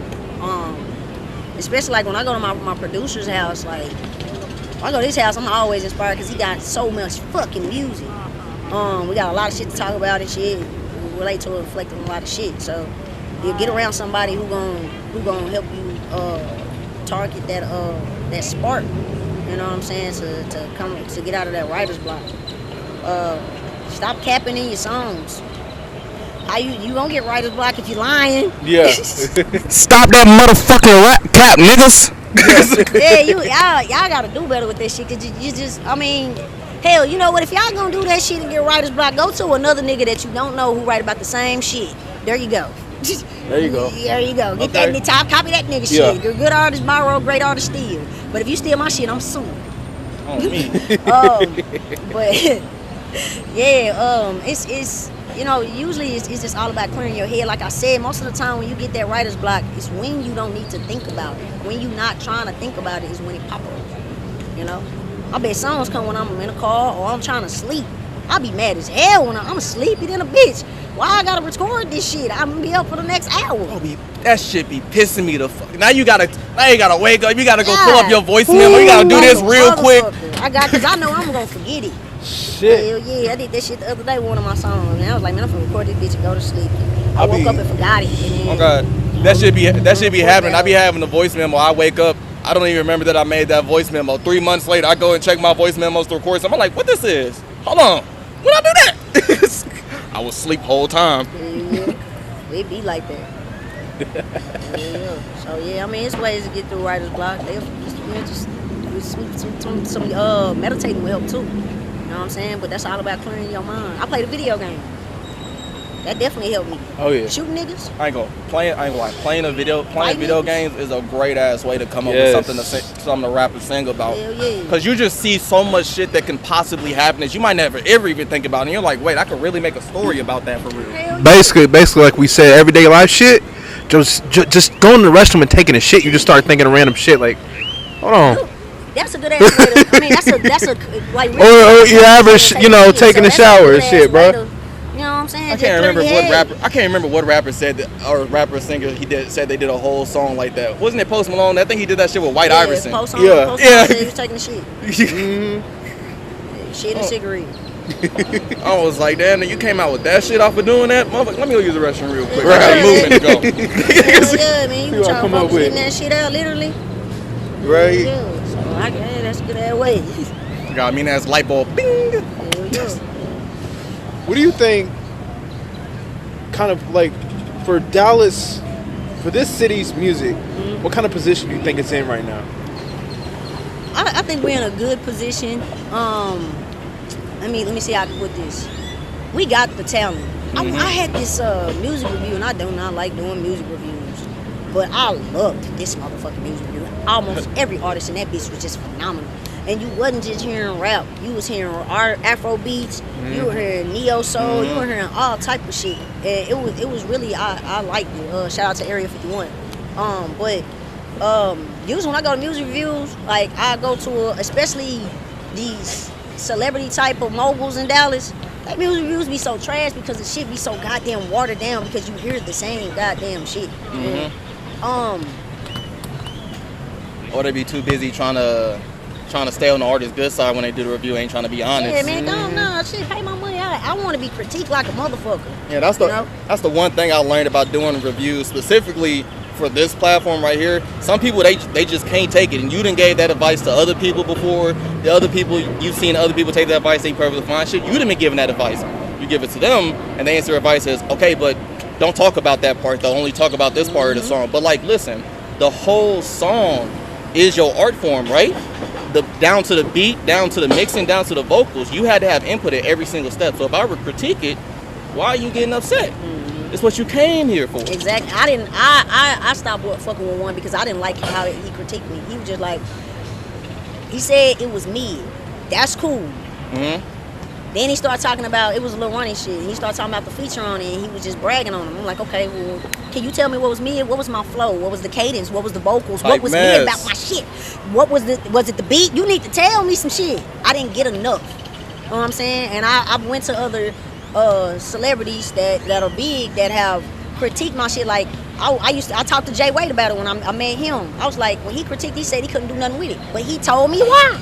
Especially like when I go to my producer's house, like when I go to his house, I'm always inspired because he got so much fucking music. We got a lot of shit to talk about and shit. We relate to it, reflect on a lot of shit. So you get around somebody who gonna help you target that spark. You know what I'm saying? To get out of that writer's block. Stop capping in your songs. How you gonna get writer's block if you lying? Yeah. Stop that motherfucking rap cap, niggas. Yeah, y'all gotta do better with this shit. Cause you just, I mean, hell, you know what? If y'all gonna do that shit and get writer's block, go to another nigga that you don't know who write about the same shit. There you go. There you go. There you go. Get that top, copy that nigga shit. You're a good artist, borrow, great artist, steal. But if you steal my shit, I'm suing. Oh, me. But yeah, it's you know, usually it's just all about clearing your head. Like I said, most of the time when you get that writer's block, it's when you don't need to think about it. When you're not trying to think about it is when it pop up. You know, I bet songs come when I'm in a car or I'm trying to sleep. I'll be mad as hell when I'm sleepy than a bitch. Why I gotta record this shit? I'm gonna be up for the next hour. That shit be pissing me the fuck. Now you gotta wake up. You gotta go pull up your voice memo. You gotta do this real quick. Cause I know I'm gonna forget it. Shit. Hell yeah, I did that shit the other day with one of my songs. And I was like, man, I'm gonna record this bitch and go to sleep. I woke up and forgot it. Oh God, that should be happening. I be having a voice memo. I wake up. I don't even remember that I made that voice memo. 3 months later, I go and check my voice memos to record something. I'm like, what this is? Hold on. When I do that? I was asleep whole time. Yeah, it be like that. Yeah. So yeah, I mean, it's ways to get through writer's block. They just some meditating will help too. You know what I'm saying? But that's all about clearing your mind. I played a video game. That definitely helped me. Oh yeah. Shooting niggas. I ain't gonna lie. Playing video games is a great ass way to come up with something to rap and sing about. Hell yeah. Cause you just see so much shit that can possibly happen that you might never ever even think about, and you're like, wait, I could really make a story about that for real. Hell yeah. Basically, like we said, everyday life shit. Just going to the restroom and taking a shit. You just start thinking of random shit. Like, hold on. That's a good ass way to, I mean, that's a like. Or your average, you know, taking a shower and shit, bro. You know what I'm saying? I can't remember what rapper said that, or rapper singer said they did a whole song like that. Wasn't it Post Malone? I think he did that shit with White Iverson. Post Malone said he was taking a shit. Shit and cigarette. I was like, damn, you came out with that shit off of doing that? Motherfucker, let me go use the restroom real quick. I got a movement to go. Yeah, man, you trying to focus getting that shit out, literally. Right. Yeah, so that's a good ass way. Got a mean ass light bulb. Bing. What do you think, kind of like, for Dallas, for this city's music, what kind of position do you think it's in right now? I think we're in a good position. Let me see how I can put this. We got the talent. I had this music review, and I do not like doing music reviews, but I loved this motherfucking music review. Almost every artist in that bitch was just phenomenal. And you wasn't just hearing rap, you was hearing Afro beats, you were hearing neo soul, you were hearing all type of shit. And it was really, I liked it. Shout out to Area 51. But usually when I go to music reviews, like I go to especially these celebrity type of moguls in Dallas, like music reviews be so trash because the shit be so goddamn watered down because you hear the same goddamn shit. Or they be too busy trying to stay on the artist's good side when they do the review, ain't trying to be honest. Yeah, man, no, shit, pay my money. I want to be critiqued like a motherfucker. Yeah, that's the one thing I learned about doing reviews, specifically for this platform right here. Some people, they just can't take it, and you done gave that advice to other people before. The other people, you've seen other people take that advice, they perfectly fine. Shit, you done been giving that advice. You give it to them, and they answer advice as, okay, but don't talk about that part though, only talk about this part of the song. But like, listen, the whole song is your art form, right? Down to the beat, down to the mixing, down to the vocals, you had to have input at every single step. So if I were to critique it, why are you getting upset? It's what you came here for. Exactly. I stopped fucking with one because I didn't like how he critiqued me. He was just like, he said it was me. That's cool. Then he started talking about, it was a little Ronny shit. He started talking about the feature on it, and he was just bragging on him. I'm like, okay, well, Can you tell me what was mid? What was my flow? What was the cadence? What was the vocals? What was mid about my shit? What was it the beat? You need to tell me some shit. I didn't get enough. You know what I'm saying? And I went to other celebrities that are big that have critiqued my shit. Like I talked to Jay Wade about it when I met him. I was like, when he critiqued, he said he couldn't do nothing with it, but he told me why.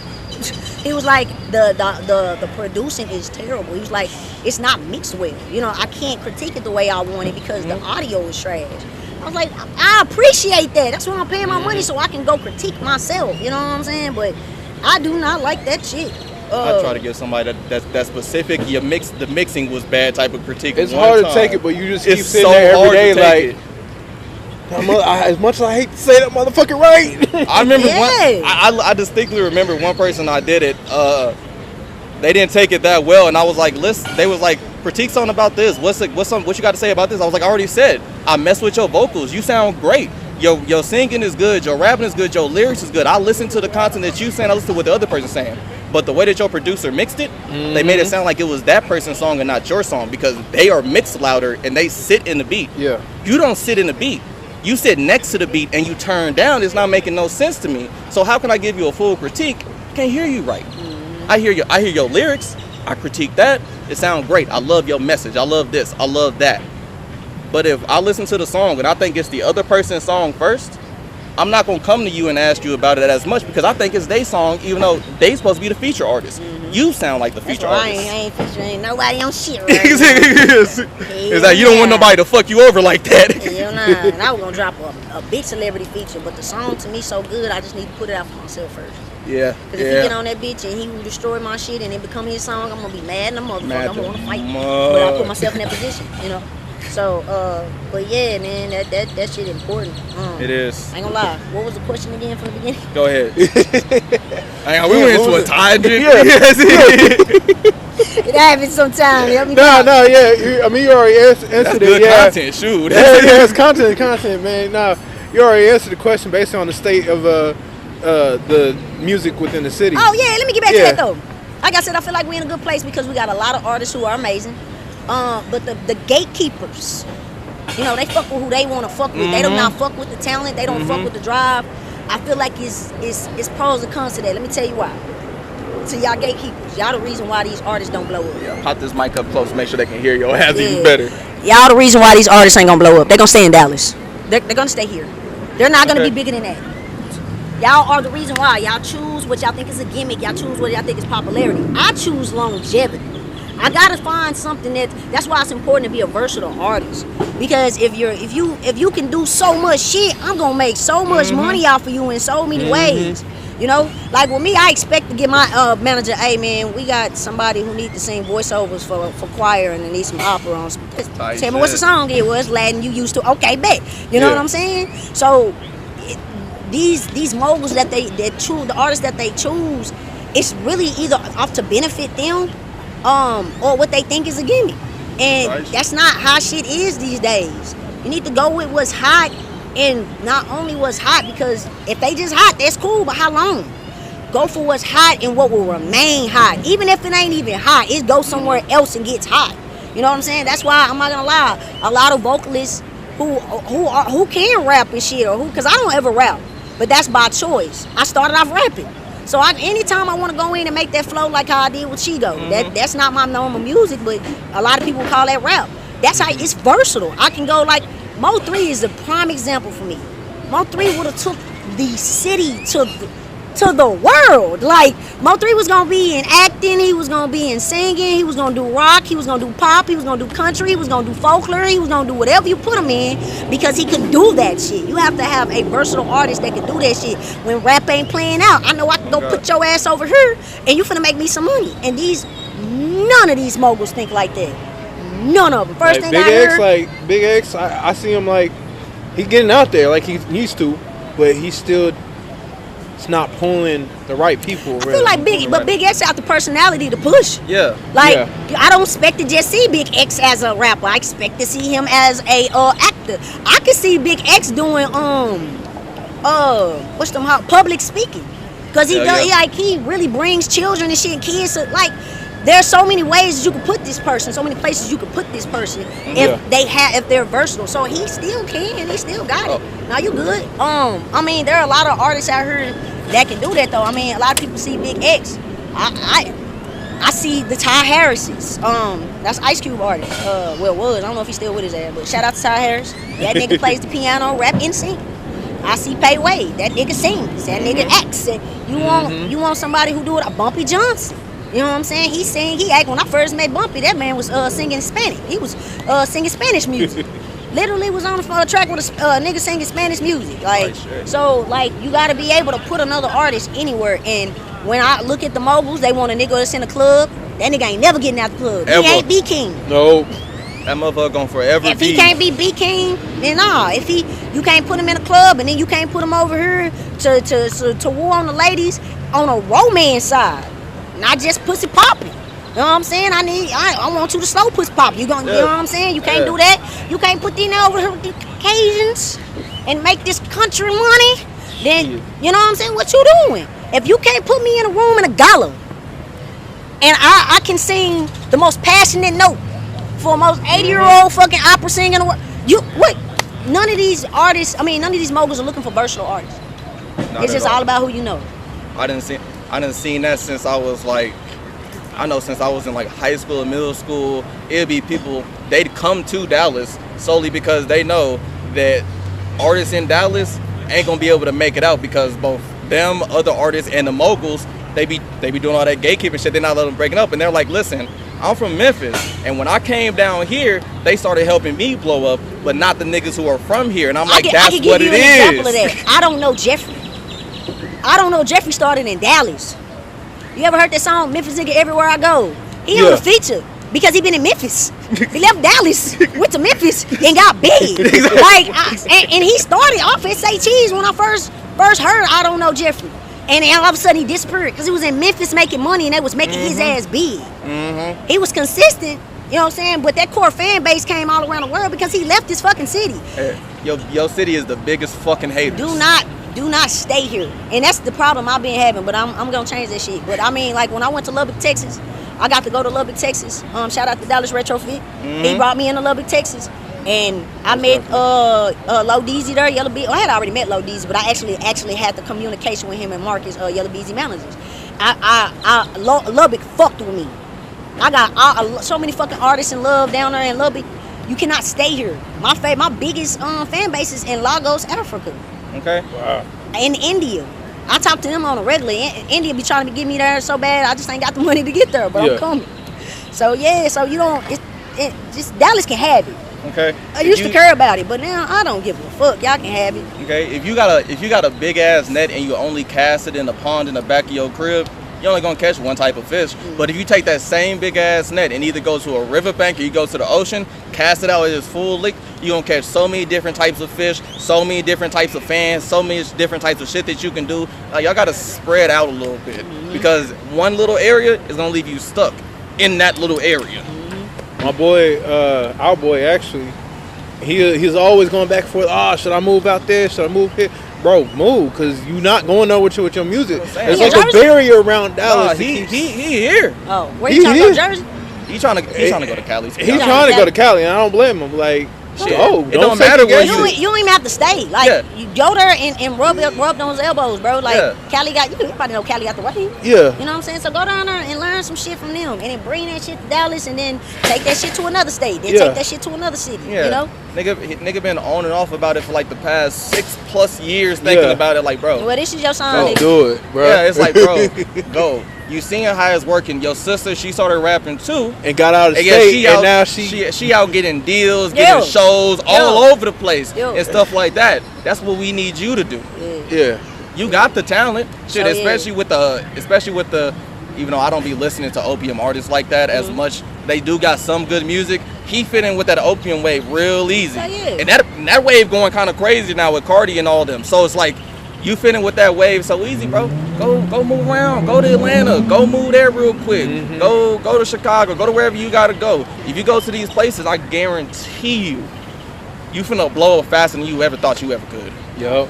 He was like, the producing is terrible. He was like, it's not mixed well. You know, I can't critique it the way I want it because the audio is trash. I was like, I appreciate that. That's why I'm paying my money, so I can go critique myself. You know what I'm saying? But I do not like that shit. I try to give somebody that's specific. The mixing was bad type of critique. It's hard to take it, but you just keep sitting there every day like. As much as I hate to say that motherfucker right. I remember I distinctly remember one person I did it. They didn't take it that well, and I was like, listen. They was like, critique something about this. What you got to say about this? I was like, I already said. I mess with your vocals. You sound great. Your singing is good. Your rapping is good. Your lyrics is good. I listen to the content that you saying. I listen to what the other person's saying. But the way that your producer mixed it, they made it sound like it was that person's song and not your song because they are mixed louder and they sit in the beat. Yeah. You don't sit in the beat. You sit next to the beat and you turn down. It's not making no sense to me. So how can I give you a full critique? Can't hear you right. I hear your lyrics. I critique that. It sounds great. I love your message. I love this. I love that. But if I listen to the song and I think it's the other person's song first, I'm not gonna come to you and ask you about it as much because I think it's their song, even though they supposed to be the feature artist. You sound like the feature artist. I ain't featuring nobody on shit right It's like you don't want nobody to fuck you over like that. Hell nah. And I was gonna drop a big celebrity feature, but the song to me so good, I just need to put it out for myself first. Yeah. Because if he get on that bitch and he will destroy my shit and it become his song, I'm gonna be mad in the motherfucker. I'm gonna want to fight. But I put myself in that position, you know. So, but yeah, man, that shit important. It is. I ain't gonna lie. What was the question again from the beginning? Go ahead. We went into a tangent. It happens sometimes. I mean, you already answered it. Good content, shoot. It's content, man. Now, you already answered the question based on the state of the music within the city. Oh yeah, let me get back to that though. Like I said, I feel like we're in a good place because we got a lot of artists who are amazing. But the gatekeepers, you know, they fuck with who they want to fuck with. They do not fuck with the talent. They don't fuck with the drive. I feel like it's pros and cons to that. Let me tell you why. To y'all gatekeepers, y'all the reason why these artists don't blow up. Yeah, pop this mic up close, make sure they can hear your ass even better. Y'all the reason why these artists ain't gonna blow up. They're gonna stay in Dallas. They're gonna stay here. They're not gonna be bigger than that. Y'all are the reason why. Y'all choose what y'all think is a gimmick. Y'all choose what y'all think is popularity. I choose longevity. I gotta find something that's why it's important to be a versatile artist. Because if you can do so much shit, I'm gonna make so much money off of you in so many ways. You know, like with me, I expect to get my manager, hey man, we got somebody who needs to sing voiceovers for choir and they need some opera on. Tell me what's the song it was, Latin you used to. Okay, bet. You know what I'm saying? So these moguls that they choose, the artists that they choose, it's really either off to benefit them, or what they think is a gimmick. And that's not how shit is these days. You need to go with what's hot, and not only what's hot, because if they just hot, that's cool, but how long? Go for what's hot and what will remain hot. Even if it ain't even hot, it goes somewhere else and gets hot. You know what I'm saying? That's why I'm not gonna lie. A lot of vocalists who can rap and shit, or because I don't ever rap, but that's by choice. I started off rapping. So anytime I want to go in and make that flow like how I did with Chigo, that's not my normal music, but a lot of people call that rap. That's how it's versatile. I can go like Mo3 is a prime example for me. Mo3 would have took the city to the world. Like Mo3 was gonna be in acting, he was gonna be in singing, he was gonna do rock, he was gonna do pop, he was gonna do country, he was gonna do folklore, he was gonna do whatever you put him in, because he could do that shit. You have to have a versatile artist that can do that shit. When rap ain't playing out, I know I can go put your ass over here and you finna make me some money. And none of these moguls think like that. None of them. First like thing I heard, like Big X, I see him like he getting out there like he used to, but he's still not pulling the right people. I feel like Big X out the personality to push. Yeah. Like I don't expect to just see Big X as a rapper. I expect to see him as a actor. I could see Big X doing public speaking, because he really brings children and shit, kids. So like there's so many ways that you can put this person, so many places you can put this person if they're versatile. So he still can, he still got it. Now you good. I mean, there are a lot of artists out here that can do that though. I mean, a lot of people see Big X. I see the Ty Harrises. That's Ice Cube artist. Well, was. I don't know if he's still with his ass, but shout out to Ty Harris. That nigga plays the piano, rap, and sing. I see Pay Wade. That nigga sings. That nigga acts. You want somebody who do it? A Bumpy Johnson. You know what I'm saying? He sang, he act. When I first met Bumpy, that man was singing Spanish. He was singing Spanish music. Literally was on the track with a nigga singing Spanish music. Like, so like you gotta be able to put another artist anywhere. And when I look at the moguls, they want a nigga that's in the club. That nigga ain't never getting out the club. Ever. He ain't B King. No. That motherfucker gonna forever If he can't be B King, then nah. If you can't put him in a club, and then you can't put him over here to war on the ladies on a romance side, not just pussy popping. You know what I'm saying? I want you to slow pussy pop. You know what I'm saying? You can't do that. You can't put these over here with the Cajuns and make this country money. Then you know what I'm saying? What you doing? If you can't put me in a room in a gala, and I can sing the most passionate note for a most 80-year-old fucking opera singer in the world, none of these artists, none of these moguls are looking for versatile artists. It's just all about who you know. I didn't see that since I was like, since I was in like high school and middle school. It'd be people, they'd come to Dallas solely because they know that artists in Dallas ain't gonna be able to make it out because both them, other artists, and the moguls, they be doing all that gatekeeping shit. They're not letting them break it up. And they're like, listen, I'm from Memphis, and when I came down here, they started helping me blow up, but not the niggas who are from here. And I'm like, that's what it is. I can give you an example of that. I don't know Jeffrey started in Dallas. You ever heard that song, Memphis Nigga Everywhere I Go? He on a feature because he been in Memphis. He left Dallas, went to Memphis, and got big. And he started off at Say Cheese when I first heard I Don't Know Jeffrey. And then all of a sudden he disappeared because he was in Memphis making money and they was making his ass big. He was consistent, you know what I'm saying? But that core fan base came all around the world because he left his fucking city. Your city is the biggest fucking hater. Do not stay here. And that's the problem I've been having, but I'm gonna change that shit. But I mean, like when I went to Lubbock, Texas, I got to go to Lubbock, Texas. Shout out to Dallas Retrofit. He brought me into Lubbock, Texas. And I met Low Deezy there, Yellow Beezy. I had already met Low Deezy, but I actually had the communication with him and Marcus, Yellow Beezy managers. Lubbock fucked with me. I got so many fucking artists in love down there in Lubbock. You cannot stay here. My biggest fan base is in Lagos, Africa. Okay. Wow. In India. I talk to them on a regular. India be trying to get me there so bad, I just ain't got the money to get there, but I'm coming. So yeah, so you don't, just Dallas can have it. Okay. I used to care about it, but now I don't give a fuck. Y'all can have it. Okay. If you got a big ass net and you only cast it in the pond in the back of your crib, you're only gonna catch one type of fish. But if you take that same big ass net and either go to a riverbank or you go to the ocean, cast it out at its full lick, you're gonna catch so many different types of fish, so many different types of fans, so many different types of shit that you can do. Like, y'all gotta spread out a little bit because one little area is gonna leave you stuck in that little area. My boy, our boy actually, he's always going back and forth. Should I move out there? Should I move here? Bro, move, because you're not going nowhere with your music. There's like a barrier around Dallas. He here. Oh, where you trying to go, Jersey? He's trying to go to Cali. He's trying to go to Cali, and I don't blame him. Like, it don't matter where you don't even have to stay. Like, you go there and rub those elbows, bro. Like, Cali got, everybody know Cali got the way. Yeah. You know what I'm saying? So go down there and learn some shit from them, and then bring that shit to Dallas, and then take that shit to another state. Then take that shit to another city. Yeah. You know? Nigga been on and off about it for like the past 6+ years thinking about it. Like, bro. Well, this is your song, nigga. Do it, bro. Yeah, it's like, bro, go. You seeing how it's working. Your sister, she started rapping too. And got out of state, and now she out getting deals, getting shows all over the place and stuff like that. That's what we need you to do. Yeah. You got the talent. Shit, especially with the, even though I don't be listening to opium artists like that as much, they do got some good music. He fit in with that opium wave real easy. And that wave going kind of crazy now with Cardi and all them. So it's like, you fit in with that wave so easy, bro. Go move around. Go to Atlanta. Go move there real quick. Go to Chicago. Go to wherever you gotta go. If you go to these places, I guarantee you finna blow up faster than you ever thought you ever could. Yup.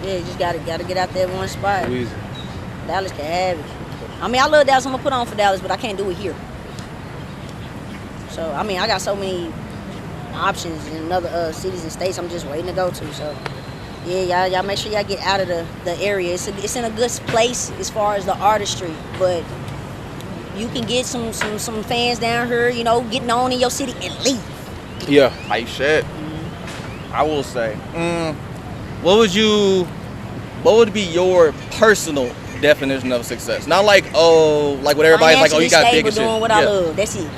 Yeah, you just gotta get out there one spot. Dallas can have it. I mean, I love Dallas. I'm gonna put on for Dallas, but I can't do it here. So, I mean, I got so many options in other cities and states I'm just waiting to go to. So, yeah, y'all make sure y'all get out of the area. It's in a good place as far as the artistry, but you can get some fans down here, you know, getting on in your city and leave. Yeah. Like shit. I will say, what would be your personal definition of success? Not like, oh, like what everybody's like, oh, you got big and shit. Doing what I love. That's it.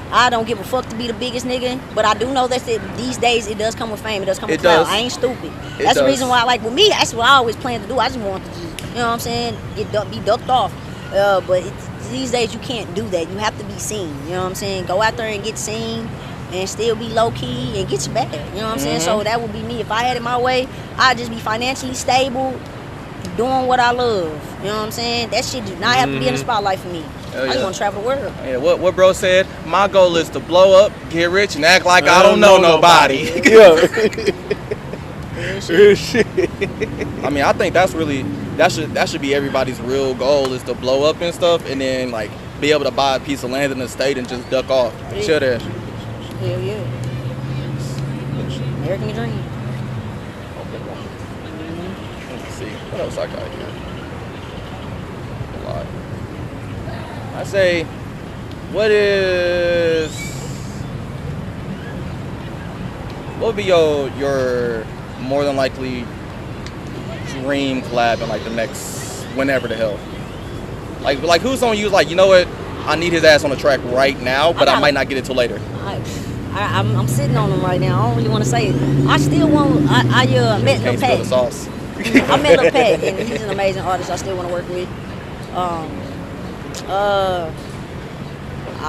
I don't give a fuck to be the biggest nigga, but I do know that these days it does come with fame. It does come with clout. I ain't stupid. That's the reason why, like with me, that's what I always plan to do. I just want to, you know what I'm saying, be ducked off. But these days you can't do that. You have to be seen. You know what I'm saying? Go out there and get seen, and still be low key and get your bag. You know what I'm saying? So that would be me. If I had it my way, I'd just be financially stable, doing what I love. You know what I'm saying? That shit do not have to be in the spotlight for me. I just want to travel the world. Yeah, what bro said, my goal is to blow up, get rich, and act like I don't know nobody. Yeah. Shit. I mean, I think that's really, that should be everybody's real goal, is to blow up and stuff, and then like be able to buy a piece of land in the state and just duck off. Yeah. Chill there. Hell yeah. American dream. Let's see, what else I got here? A lot. I say, what would be your more than likely dream collab in like the next, whenever the hell? Like who's on you like, you know what, I need his ass on the track right now, but I might not get it till later. I'm sitting on him right now. I don't really want to say it. I still want, I met Lil Pat. The sauce. I met Lil Pat, and he's an amazing artist I still want to work with. I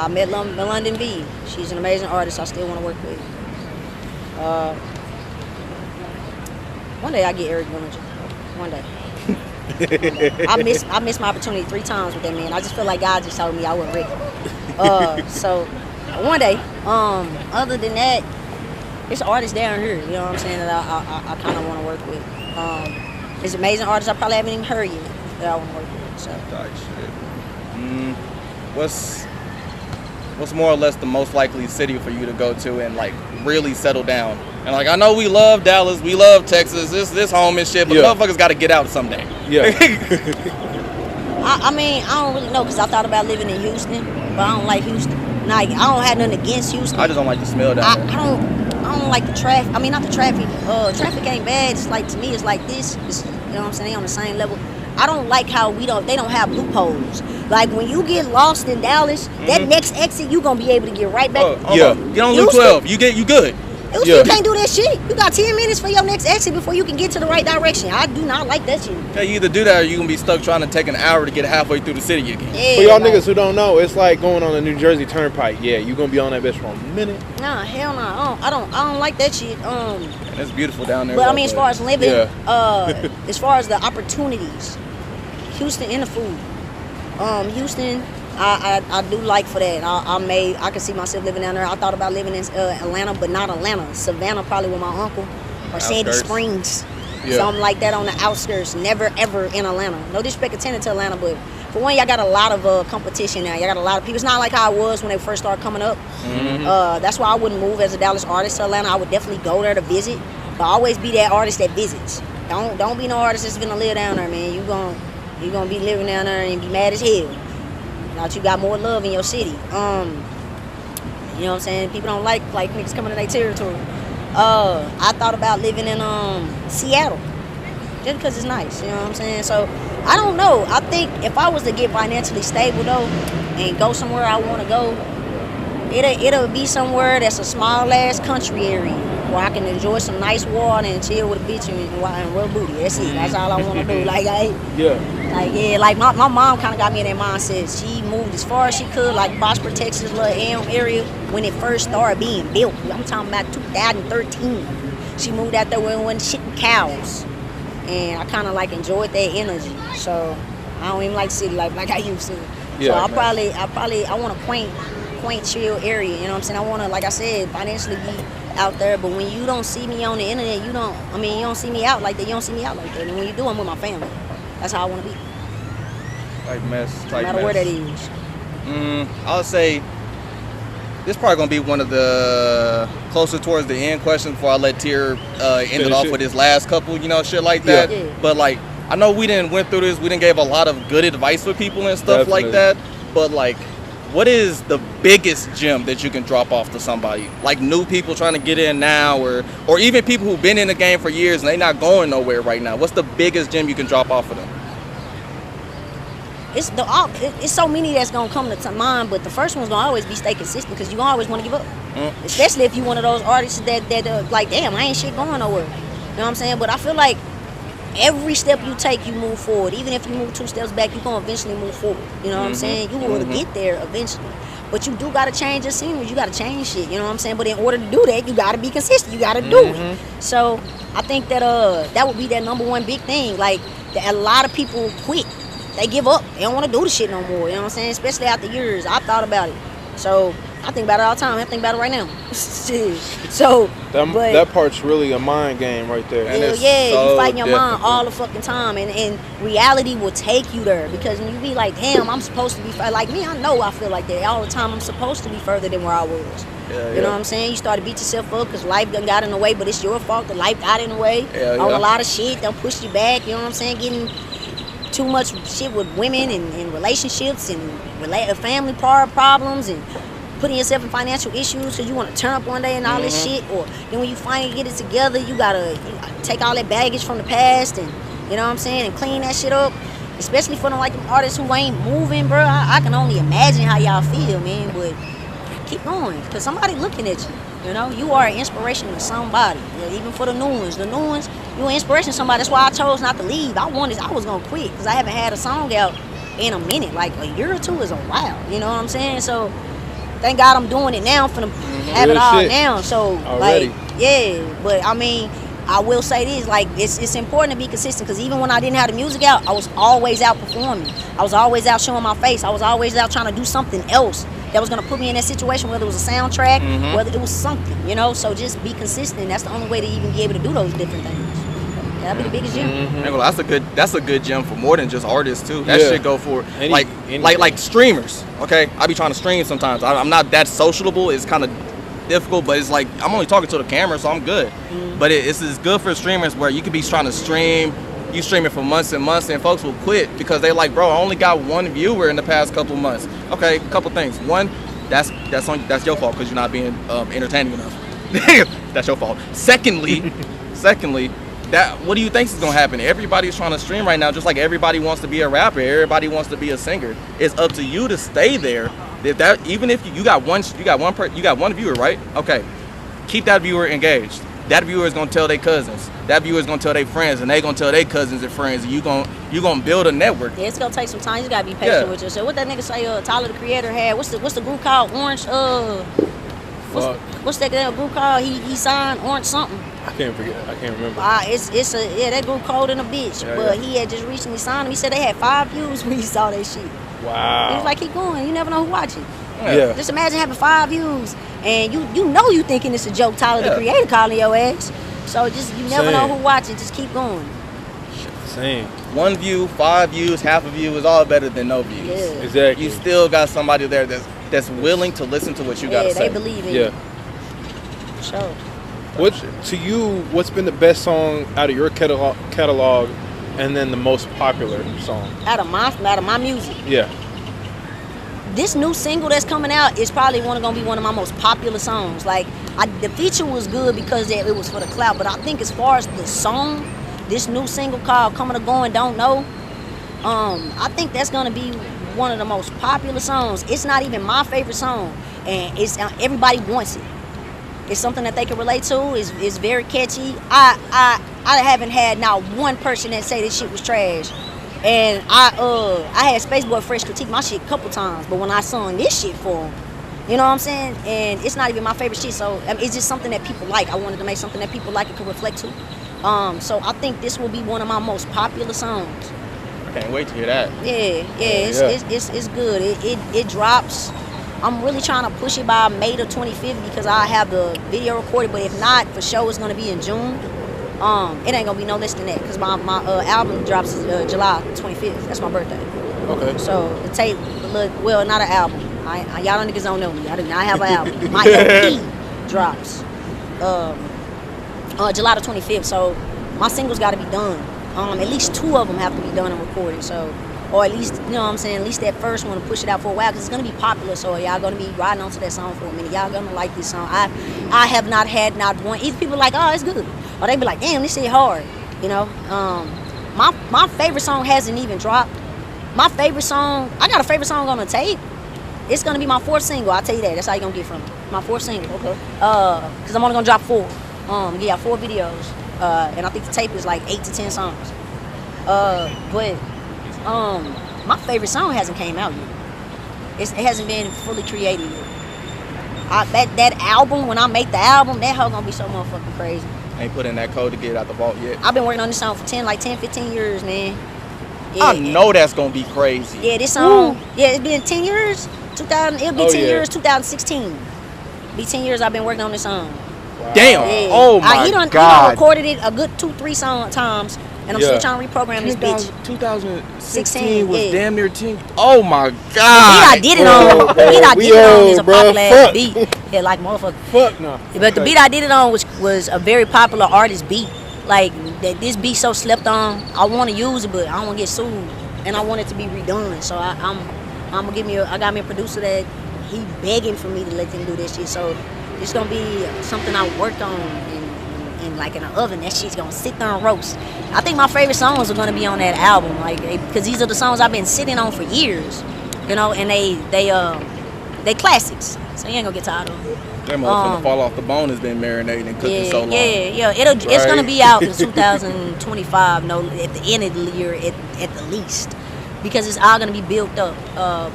met London B. She's an amazing artist I still want to work with. One day I get Eric Dillinger. One day. I missed my opportunity 3 times with that man. I just feel like God just told me I wasn't ready. So one day. Other than that, it's artists down here. You know what I'm saying, that I kind of want to work with. It's amazing artists I probably haven't even heard yet that I want to work with. So. What's more or less the most likely city for you to go to and like really settle down? And like, I know we love Dallas, we love Texas, this home and shit, but motherfuckers got to get out someday. Yeah. I mean, I don't really know, because I thought about living in Houston, but I don't like Houston. Like, I don't have nothing against Houston. I just don't like the smell down there. I don't like the traffic. I mean, not the traffic. Traffic ain't bad. It's like, to me, it's like this. It's, you know what I'm saying? They on the same level. I don't like how they don't have loopholes. Like, when you get lost in Dallas, that next exit, you gonna be able to get right back. Get on Loop 12. You good. You can't do that shit. You got 10 minutes for your next exit before you can get to the right direction. I do not like that shit. Yeah, you either do that or you gonna be stuck trying to take an hour to get halfway through the city again. Yeah, for y'all niggas who don't know, it's like going on the New Jersey Turnpike. Yeah, you gonna be on that bitch for a minute. Nah, hell no. I don't like that shit. It's beautiful down there. But I mean, as far as living, as far as the opportunities, Houston and the food. Houston, I do like for that. I could see myself living down there. I thought about living in Atlanta, but not Atlanta. Savannah, probably with my uncle, or Sandy Springs, something like that on the outskirts. Never ever in Atlanta. No disrespect intended to Atlanta, but for one, y'all got a lot of competition now. Y'all got a lot of people. It's not like how it was when they first started coming up. That's why I wouldn't move as a Dallas artist to Atlanta. I would definitely go there to visit, but always be that artist that visits. Don't be no artist that's gonna live down there, man. You gonna be living down there and be mad as hell. Now you got more love in your city. You know what I'm saying? People don't like niggas coming to their territory. I thought about living in Seattle, just because it's nice. You know what I'm saying? So I don't know. I think if I was to get financially stable though, and go somewhere I want to go, it'll be somewhere that's a small ass country area where I can enjoy some nice water and chill with a bitch and rub booty. That's it. That's all I want to do. Like my mom kind of got me in that mindset. She moved as far as she could, like Prosper, Texas, little area when it first started being built. I'm talking about 2013. She moved out there when it wasn't shitting cows, and I kind of like enjoyed that energy. So I don't even like city life like I used to. So I want a quaint, chill area. You know what I'm saying? I want to, like I said, financially be out there. But when you don't see me on the internet, you don't see me out like that. You don't see me out like that. And when you do, I'm with my family. That's how I want to be. Type mess. Type no matter mess. where that is. I would say this probably gonna be one of the closer towards the end questions before I let Tier end it off with his last couple, you know, shit like that. Yeah. But like, I know we didn't went through this. We didn't give a lot of good advice for people and stuff like that. But like, what is the biggest gem that you can drop off to somebody? Like new people trying to get in now, or even people who've been in the game for years and they not going nowhere right now. What's the biggest gem you can drop off of them? It's so many that's gonna come to mind, but the first one's gonna always be stay consistent because you gonna always want to give up. Especially if you one of those artists that like, damn, I ain't shit going nowhere. You know what I'm saying? But I feel like every step you take, you move forward. Even if you move 2 steps back, you're gonna eventually move forward. You know what I'm saying? You will get there eventually. But you do gotta change your scenery. You gotta change shit. You know what I'm saying? But in order to do that, you gotta be consistent. You gotta do it. So I think that that would be that #1 big thing. Like a lot of people quit. They give up. They don't want to do the shit no more. You know what I'm saying? Especially after years. I thought about it. So I think about it all the time. I think about it right now. So that part's really a mind game right there. Hell yeah, so you fighting your mind all the fucking time, and reality will take you there because when you be like, damn, I'm supposed to be like me. I know I feel like that all the time. I'm supposed to be further than where I was. You know what I'm saying? You start to beat yourself up because life done got in the way, but it's your fault that life got in the way on a lot of shit. They'll push you back. You know what I'm saying? Getting too much shit with women and relationships and family problems and putting yourself in financial issues because you want to turn up one day and all this shit. Or then when you finally get it together, you gotta take all that baggage from the past and, you know what I'm saying, and clean that shit up. Especially for them, like them artists who ain't moving, bro. I can only imagine how y'all feel, man. But keep going because somebody looking at you. You know, you are an inspiration to somebody. You know, even for the new ones, you're an inspiration to somebody. That's why I chose not to leave. I was gonna quit because I haven't had a song out in a minute. Like a year or two is a while. You know what I'm saying? So thank God I'm doing it now for them have it all now. So like, yeah. But I mean, I will say this: like, it's important to be consistent because even when I didn't have the music out, I was always out performing. I was always out showing my face. I was always out trying to do something else that was gonna put me in that situation, whether it was a soundtrack, whether it was something, you know. So just be consistent. That's the only way to even be able to do those different things. That'd be the biggest gem. That's a good gem for more than just artists too. That shit go for like streamers. Okay, I be trying to stream sometimes. I'm not that sociable. It's kind of difficult, but it's like I'm only talking to the camera, so I'm good. But it's good for streamers where you could be trying to stream. You streaming for months and months, and folks will quit because they like, bro, I only got 1 viewer in the past couple months. Okay, couple things. One, that's your fault because you're not being entertaining enough. That's your fault. Secondly, that what do you think is gonna happen? Everybody's trying to stream right now, just like everybody wants to be a rapper. Everybody wants to be a singer. It's up to you to stay there. Even if you got one viewer, right? Okay, keep that viewer engaged. That viewer is gonna tell their cousins. That viewer is gonna tell their friends, and they gonna tell their cousins and friends. And you gonna build a network. Yeah, it's gonna take some time. You just gotta be patient with yourself. What that nigga say? Tyler the Creator had. What's the group called? Orange. What's that group called? He signed Orange something. I can't remember. That group cold in a bitch. But he had just recently signed him. He said they had 5 views when he saw that shit. Wow. He was like, keep going. You never know who watching. Yeah. Just imagine having 5 views and you know you thinking it's a joke. Tyler the Creator calling your ass. So you never know who watching. Just keep going. Same. 1 view, 5 views, half a view is all better than no views. Yeah. Exactly. You still got somebody there that's willing to listen to what you gotta say. Yeah, they believe in you. For sure. What's been the best song out of your catalog, and then the most popular song out of my music? Yeah. This new single that's coming out is probably gonna be one of my most popular songs. Like the feature was good because it was for the clout, but I think as far as the song, this new single called "Coming or Going, Don't Know," I think that's gonna be one of the most popular songs. It's not even my favorite song, and it's everybody wants it. It's something that they can relate to. It's very catchy. I haven't had not one person that say this shit was trash. And I had Spaceboy Fresh critique my shit a couple times, but when I sung this shit for him, you know what I'm saying? And it's not even my favorite shit, so it's just something that people like. I wanted to make something that people like and could reflect to. So I think this will be one of my most popular songs. I can't wait to hear that. Yeah, it's good. It drops. I'm really trying to push it by May the 25th because I have the video recorded, but if not, for sure it's gonna be in June. It ain't gonna be no less than that because my album drops July 25th. That's my birthday. Okay. So the tape, look, well, not an album. Y'all niggas don't know me. I do not have an album. My LP drops July the 25th. So my singles got to be done. At least 2 of them have to be done and recorded. So, or at least, you know what I'm saying, at least that first one to push it out for a while, because it's going to be popular. So y'all going to be riding onto that song for a minute. Y'all going to like this song. I have not had not one. Either people like, oh, it's good. Or they be like, damn, this shit hard. You know? My favorite song hasn't even dropped. My favorite song, I got a favorite song on the tape. It's going to be my 4th single. I'll tell you that. That's how you're going to get from it. My 4th single. Okay. Because I'm only going to drop 4. Give y'all 4 videos. And I think the tape is like 8 to 10 songs. But my favorite song hasn't came out yet. It hasn't been fully created yet. That album, when I make the album, that hoe gonna be so motherfucking crazy. Ain't put in that code to get it out the vault yet. I've been working on this song for 10, 15 years, man. Yeah, I know that's gonna be crazy. Yeah, this song, it's been 10 years. It'll be 10 years, 2016. Be 10 years I've been working on this song. Wow. Damn. Yeah. Oh my he done recorded it a good 2-3 times, and I'm still trying to reprogram this bitch. 2016 was damn near 10. Oh my god. The beat I did it on is a popular ass beat. Yeah, like motherfucker. Fuck no. But the beat I did it on was a very popular artist beat. Like this beat so slept on. I want to use it, but I don't want to get sued, and I want it to be redone. So I got me a producer that he begging for me to let them do this shit. So it's gonna be something I worked on in like in an oven. That shit's gonna sit there and roast. I think my favorite songs are gonna be on that album, like because these are the songs I've been sitting on for years, you know, and they classics. So you ain't gonna get tired of them. That motherfucker fall off the bone has been marinating and cooking so long. Yeah. It's gonna be out in 2025. No, at the end of the year, at the least, because it's all gonna be built up.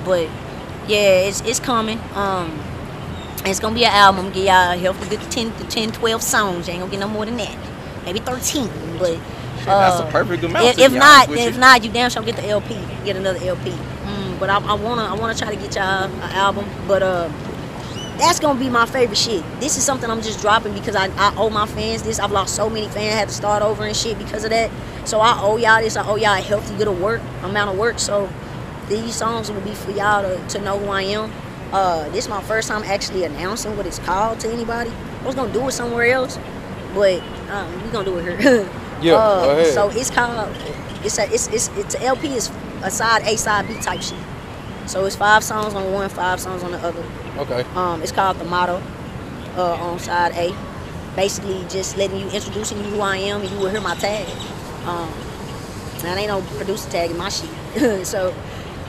But yeah, it's coming. It's gonna be an album. Give y'all help to get 10, 12 songs. You ain't gonna get no more than that. Maybe 13. But that's a perfect amount. If not, you damn sure get the LP. Get another LP. But I wanna try to get y'all an album. But that's gonna be my favorite shit. This is something I'm just dropping because I owe my fans this. I've lost so many fans. I had to start over and shit because of that. So I owe y'all this. I owe y'all a healthy good amount of work. So these songs will be for y'all to know who I am. This is my first time actually announcing what it's called to anybody. I was gonna do it somewhere else, but we're gonna do it here. Yeah, go ahead. So it's called. It's a LP is a side A, side B type shit. So it's 5 songs on one, 5 songs on the other. Okay. It's called The Motto on side A. Basically, just introducing you who I am, and you will hear my tag. And ain't no producer tag in my shit. So.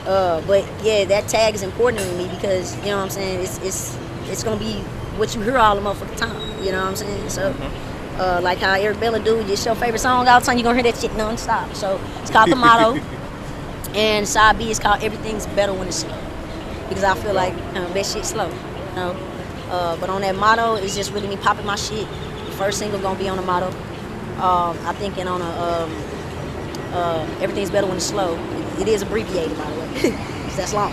But yeah, that tag is important to me because you know what I'm saying. It's gonna be what you hear all the motherfucking time. You know what I'm saying. So, like how Eric Bella do, just your favorite song all the time. You are gonna hear that shit non-stop. So it's called The Motto, and side B is called Everything's Better When It's Slow, because I feel like that shit's slow. You know. But on that motto, it's just really me popping my shit. The first single gonna be on the motto. I'm thinking on Everything's Better When It's Slow. It is abbreviated, by the way, because that's long.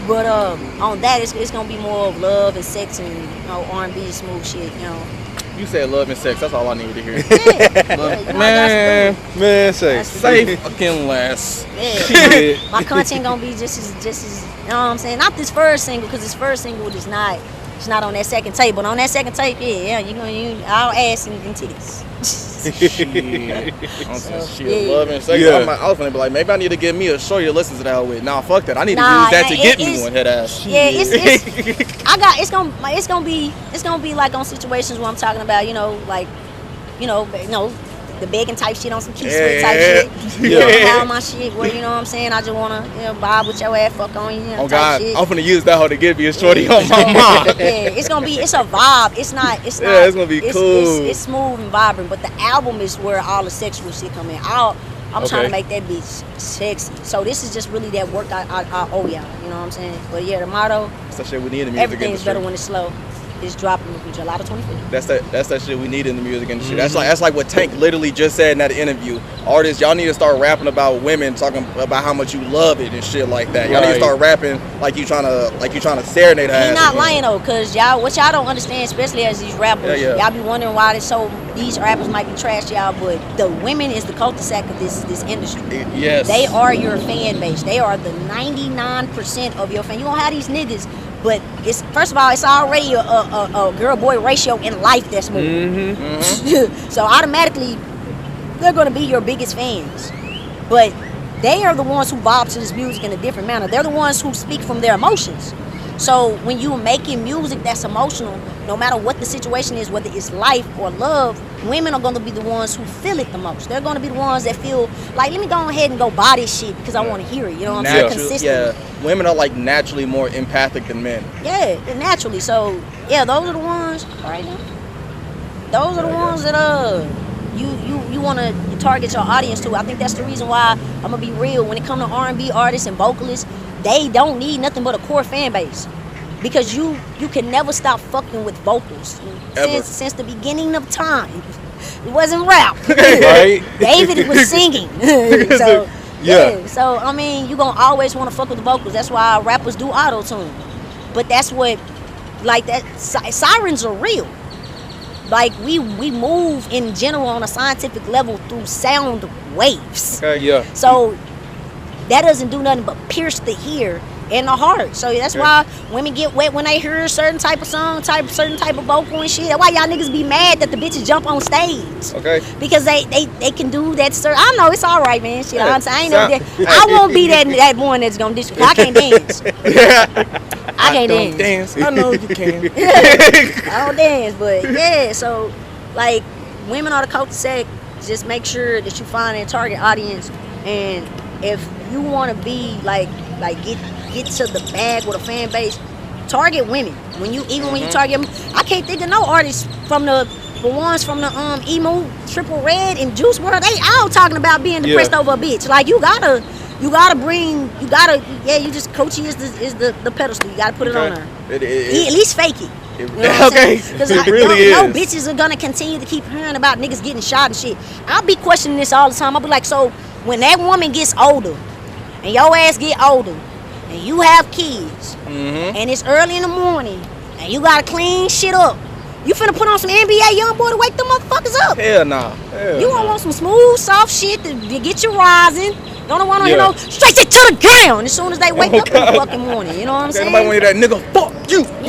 But on that, it's gonna be more of love and sex and R&B smooth shit. You know. You said love and sex. That's all I needed to hear. Yeah. Man, say fucking less. Yeah. My content gonna be just as you know what I'm saying. Not this first single, because this first single is not. It's not on that second tape, but on that second tape, I'll ass and titties. Shit. Love and sex. Yeah. I was gonna be like, maybe I need to get me a show you listen to that with. Nah, fuck that. I need to use that to get me one head ass. Yeah, it's gonna be like on situations where I'm talking about, the begging type shit on some key sweat type shit. All my shit where, you know what I'm saying, I just wanna vibe with your ass, fuck on you, oh type God, shit. I'm finna use that hoe to get me a shorty on my mind. Yeah, it's a vibe. It's gonna be cool. It's smooth and vibrant, but the album is where all the sexual shit come in. I'm trying to make that bitch sexy. So this is just really that work I owe y'all, you know what I'm saying? But yeah, the motto, that's that shit we need in the music everything's industry. better when it's slow. is dropping July the 25th. That's that shit we need in the music industry. That's like what Tank literally just said in that interview. Artists, y'all need to start rapping about women, talking about how much you love it and shit like that. Y'all need to start rapping like you trying to serenade her. He's not lying though, cause what y'all don't understand, especially as these rappers, y'all be wondering why these rappers might be trash, y'all, but the women is the cul-de-sac of this industry. Yes. They are your fan base. They are the 99% of your fan. You gonna have these niggas, but it's first of all, it's already a girl-boy ratio in life that's moving. So automatically, they're gonna be your biggest fans. But they are the ones who vibe to this music in a different manner. They're the ones who speak from their emotions. So when you're making music that's emotional, no matter what the situation is, whether it's life or love, women are going to be the ones who feel it the most. They're going to be the ones that feel like, let me go ahead and go buy this shit because I want to hear it. You know what I'm saying? Consistently. Yeah, women are like naturally more empathic than men. Yeah, naturally. So yeah, those are the ones right now. Those are the ones that you want to target your audience to. I think that's the reason why I'm gonna be real. When it comes to R&B artists and vocalists, they don't need nothing but a core fan base, because you can never stop fucking with vocals. Since the beginning of time. It wasn't rap. Right? David was singing. So yeah. So I mean, you gonna always want to fuck with the vocals. That's why rappers do auto-tune. But that's what, like, that sirens are real. Like, we move in general on a scientific level through sound waves. Okay, yeah. So that doesn't do nothing but pierce the ear and the heart. So that's why women get wet when they hear a certain type of song, certain type of vocal and shit. That's why y'all niggas be mad that the bitches jump on stage. Okay. Because they can do that. I know it's all right, man. Shit, I ain't no that. I won't be that one that's gonna dish. I can't dance. I can't dance. I know you can. I don't dance, but yeah. So like, women are the cul-de-sac. Just make sure that you find a target audience, and if you want to be like get to the bag with a fan base, target women. When you target them, I can't think of no artists from the ones from the emo, Triple Red, and Juice WRLD. They all talking about being depressed over a bitch. Like, you gotta you just Coachy is the pedestal. You gotta put it on her. At least fake it. You know because it really is. No bitches are gonna continue to keep hearing about niggas getting shot and shit. I'll be questioning this all the time. I'll be like, so when that woman gets older and your ass get older and you have kids and it's early in the morning and you gotta clean shit up, you finna put on some NBA Youngboy to wake them motherfuckers up? Hell nah. You gonna want some smooth, soft shit to get you rising. Don't want to, straight to the ground as soon as they wake up in the fucking morning. You know what I'm saying? Nobody want to hear that nigga, fuck you. You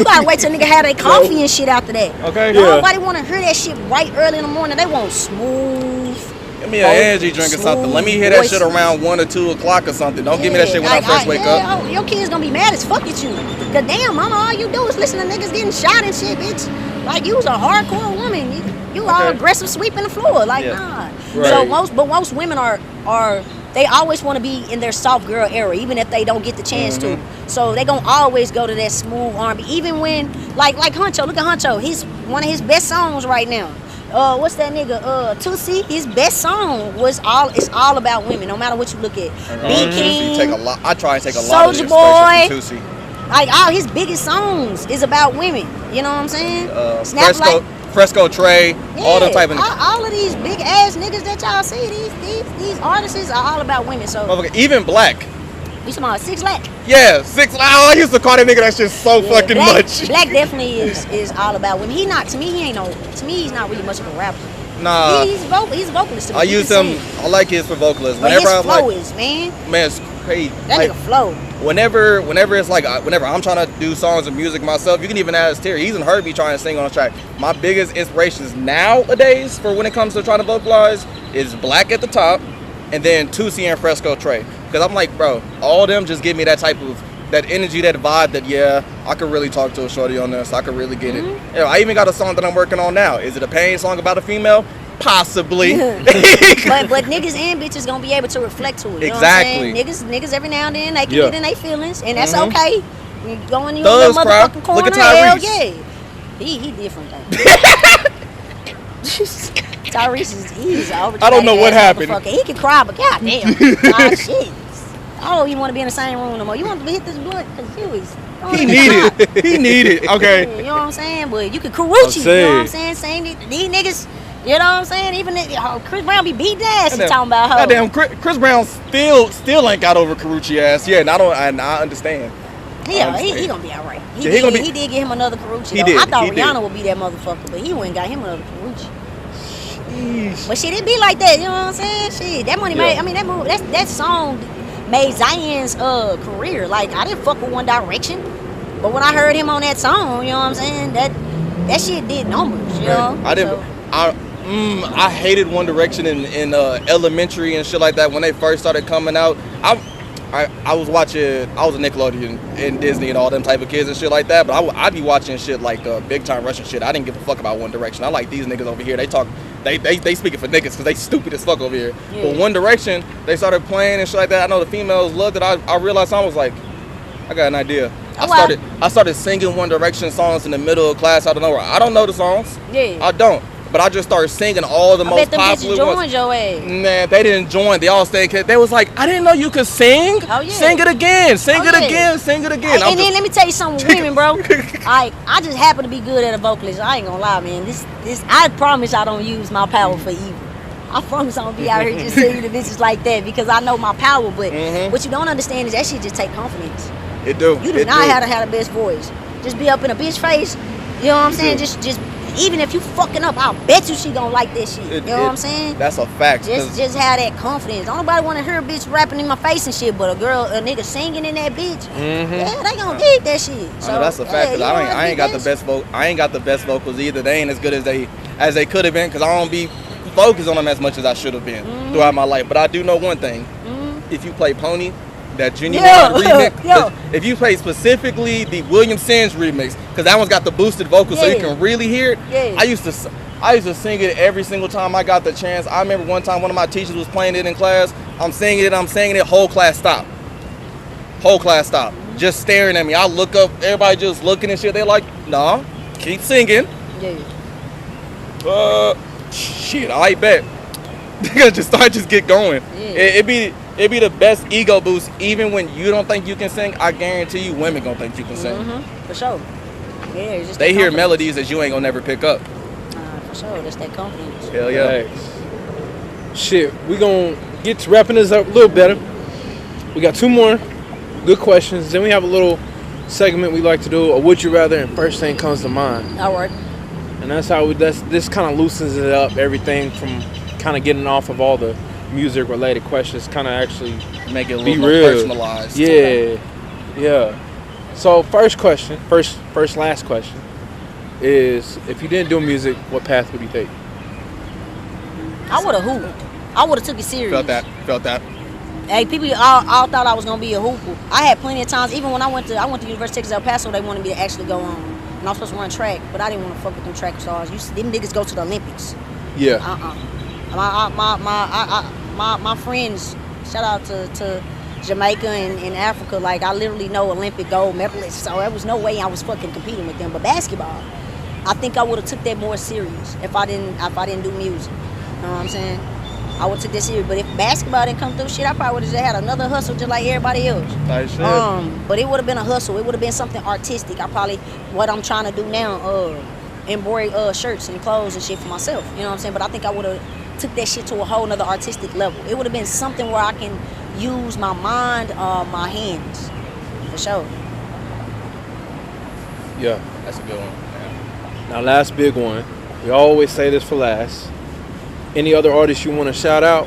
gotta wait till nigga have their coffee and shit after that. Okay. Nobody want to hear that shit right early in the morning. They want smooth. Give me an energy drink or something. Let me hear that shit around 1 or 2 o'clock or something. Don't give me that shit when I first wake up. Your kids gonna be mad as fuck at you. Cause damn, mama, all you do is listen to niggas getting shot and shit, bitch. Like, you was a hardcore woman. You all aggressive sweeping the floor. Like, nah. Right. So most women are they always want to be in their soft girl era, even if they don't get the chance to. So they gonna always go to that smooth R&B. Even when like Huncho, look at Huncho. He's one of his best songs right now. What's that nigga? Tootsie. His best song it's all about women, no matter what you look at. B King. I try and take a lot of Soulja Boy. from Tootsie. Like, all his biggest songs is about women. You know what I'm saying? Fresco Trey, all the type of all of these big ass niggas that y'all see, these artists are all about women. So even Black. You talking about 6 Lack? Yeah, 6 Lack. Oh, I used to call that nigga that shit so fucking much. Black definitely is all about women. He's not really much of a rapper. Nah. He's a vocalist. I use him. I like his for vocalists. But his flow is, man, it's crazy. That nigga flow. Whenever it's like, whenever I'm trying to do songs and music myself, you can even ask Terry. He's heard me trying to sing on a track. My biggest inspirations nowadays for when it comes to trying to vocalize is Black at the top, and then Tootsie and Fresco Trey. Because I'm like, bro, all them just give me that type of, that energy, that vibe that, I could really talk to a shorty on this. I could really get it. I even got a song that I'm working on now. Is it a pain song about a female? Possibly. but niggas and bitches gonna be able to reflect to it. You exactly. Know what I'm saying? Niggas every now and then they can get in their feelings, and that's okay. You go in your motherfucking corner. Look at Tyrese. Hell yeah. He different though. Tyrese he's over. I don't know what happened. He can cry, but goddamn, shit. I don't even want to be in the same room no more. You want to hit this blunt because you was. He need it. Okay. You know what I'm saying? But you could Karuchi. You know what I'm saying? Same these niggas. You know what I'm saying? Even Chris Brown be beating ass and talking about her. Goddamn, Chris Brown still ain't got over Karuchi ass. Yeah, and I understand. Yeah, he gonna be all right. He did get him another Karuchi. I thought Rihanna would be that motherfucker, but he went and got him another Karuchi. Sheesh. But shit, it be like that. You know what I'm saying? Shit, that money made. I mean, that song made Zayn's career. Like, I didn't fuck with One Direction, but when I heard him on that song, you know what I'm saying? That shit did numbers. You know? I didn't. I hated One Direction in elementary and shit like that when they first started coming out. I was watching. I was a Nickelodeon and Disney and all them type of kids and shit like that. But I'd be watching shit like Big Time Russian shit. I didn't give a fuck about One Direction. I like these niggas over here. They talk. They speaking for niggas because they stupid as fuck over here. Yeah. But One Direction, they started playing and shit like that. I know the females loved it. I realized I was like, I got an idea. I started singing One Direction songs in the middle of class out of nowhere. I don't know the songs. Yeah. I don't. But I just started singing all the most popular ones. Your ass. Nah, they didn't join. They all stayed. They was like, I didn't know you could sing. Oh, yeah. Sing it again. Sing it again. And then let me tell you something, women, bro. I just happen to be good at a vocalist. I ain't gonna lie, man. This I promise I don't use my power for evil. I promise I don't be out here just singing the bitches like that because I know my power. But what you don't understand is that shit just take confidence. It do. You do not have to have the best voice. Just be up in a bitch face. You know what I'm saying? Just. Even if you fucking up, I'll bet you she gonna like that shit. You know what I'm saying? That's a fact. Just have that confidence. Don't nobody want to hear a bitch rapping in my face and shit, but a nigga singing in that bitch, yeah, they gonna dig that shit. So that's a fact. Yeah, I ain't got the best I ain't got the best vocals either. They ain't as good as they could have been because I don't be focused on them as much as I should have been throughout my life. But I do know one thing: if you play Pony, that Genuine remix, if you play specifically the William Sins remix, because that one's got the boosted vocals so you can really hear it. I used to sing it every single time I got the chance. I remember one time one of my teachers was playing it in class. I'm singing it, whole class stopped. Just staring at me. I look up, everybody just looking and shit. They like, nah, keep singing. Shit, I bet. just get going. It'd be the best ego boost. Even when you don't think you can sing, I guarantee you women gonna think you can sing. For sure. Yeah, just they hear melodies that you ain't gonna never pick up. For sure, that's that confidence. Hell yeah. Shit, we gonna get to wrapping this up a little better. We got 2 more good questions. Then we have a little segment we like to do, a would you rather, and first thing comes to mind. All right. And that's how this kind of loosens it up. Everything from kind of getting off of all the music related questions, kind of actually make it a little more personalized. Yeah. So first last question is, if you didn't do music, what path would you take? I would have hooped. I would have took it serious. Felt that. Hey, people all thought I was gonna be a hooper. I had plenty of times, even when I went to University of Texas El Paso, they wanted me to actually go on. And I was supposed to run track, but I didn't want to fuck with them track stars. Them niggas go to the Olympics. Yeah. My friends, shout out to Jamaica and Africa, like I literally know Olympic gold medalists, so there was no way I was fucking competing with them. But basketball, I think I would have took that more serious if I didn't do music. You know what I'm saying? I would have took that serious. But if basketball didn't come through, shit, I probably would have just had another hustle just like everybody else. But it would have been a hustle. It would have been something artistic. What I'm trying to do now, embroider shirts and clothes and shit for myself. You know what I'm saying? But I think I would have took that shit to a whole nother artistic level. It would have been something where I can use my mind, my hands, for sure. Yeah, that's a good one. Now, last big one. We always say this for last. Any other artists you want to shout out?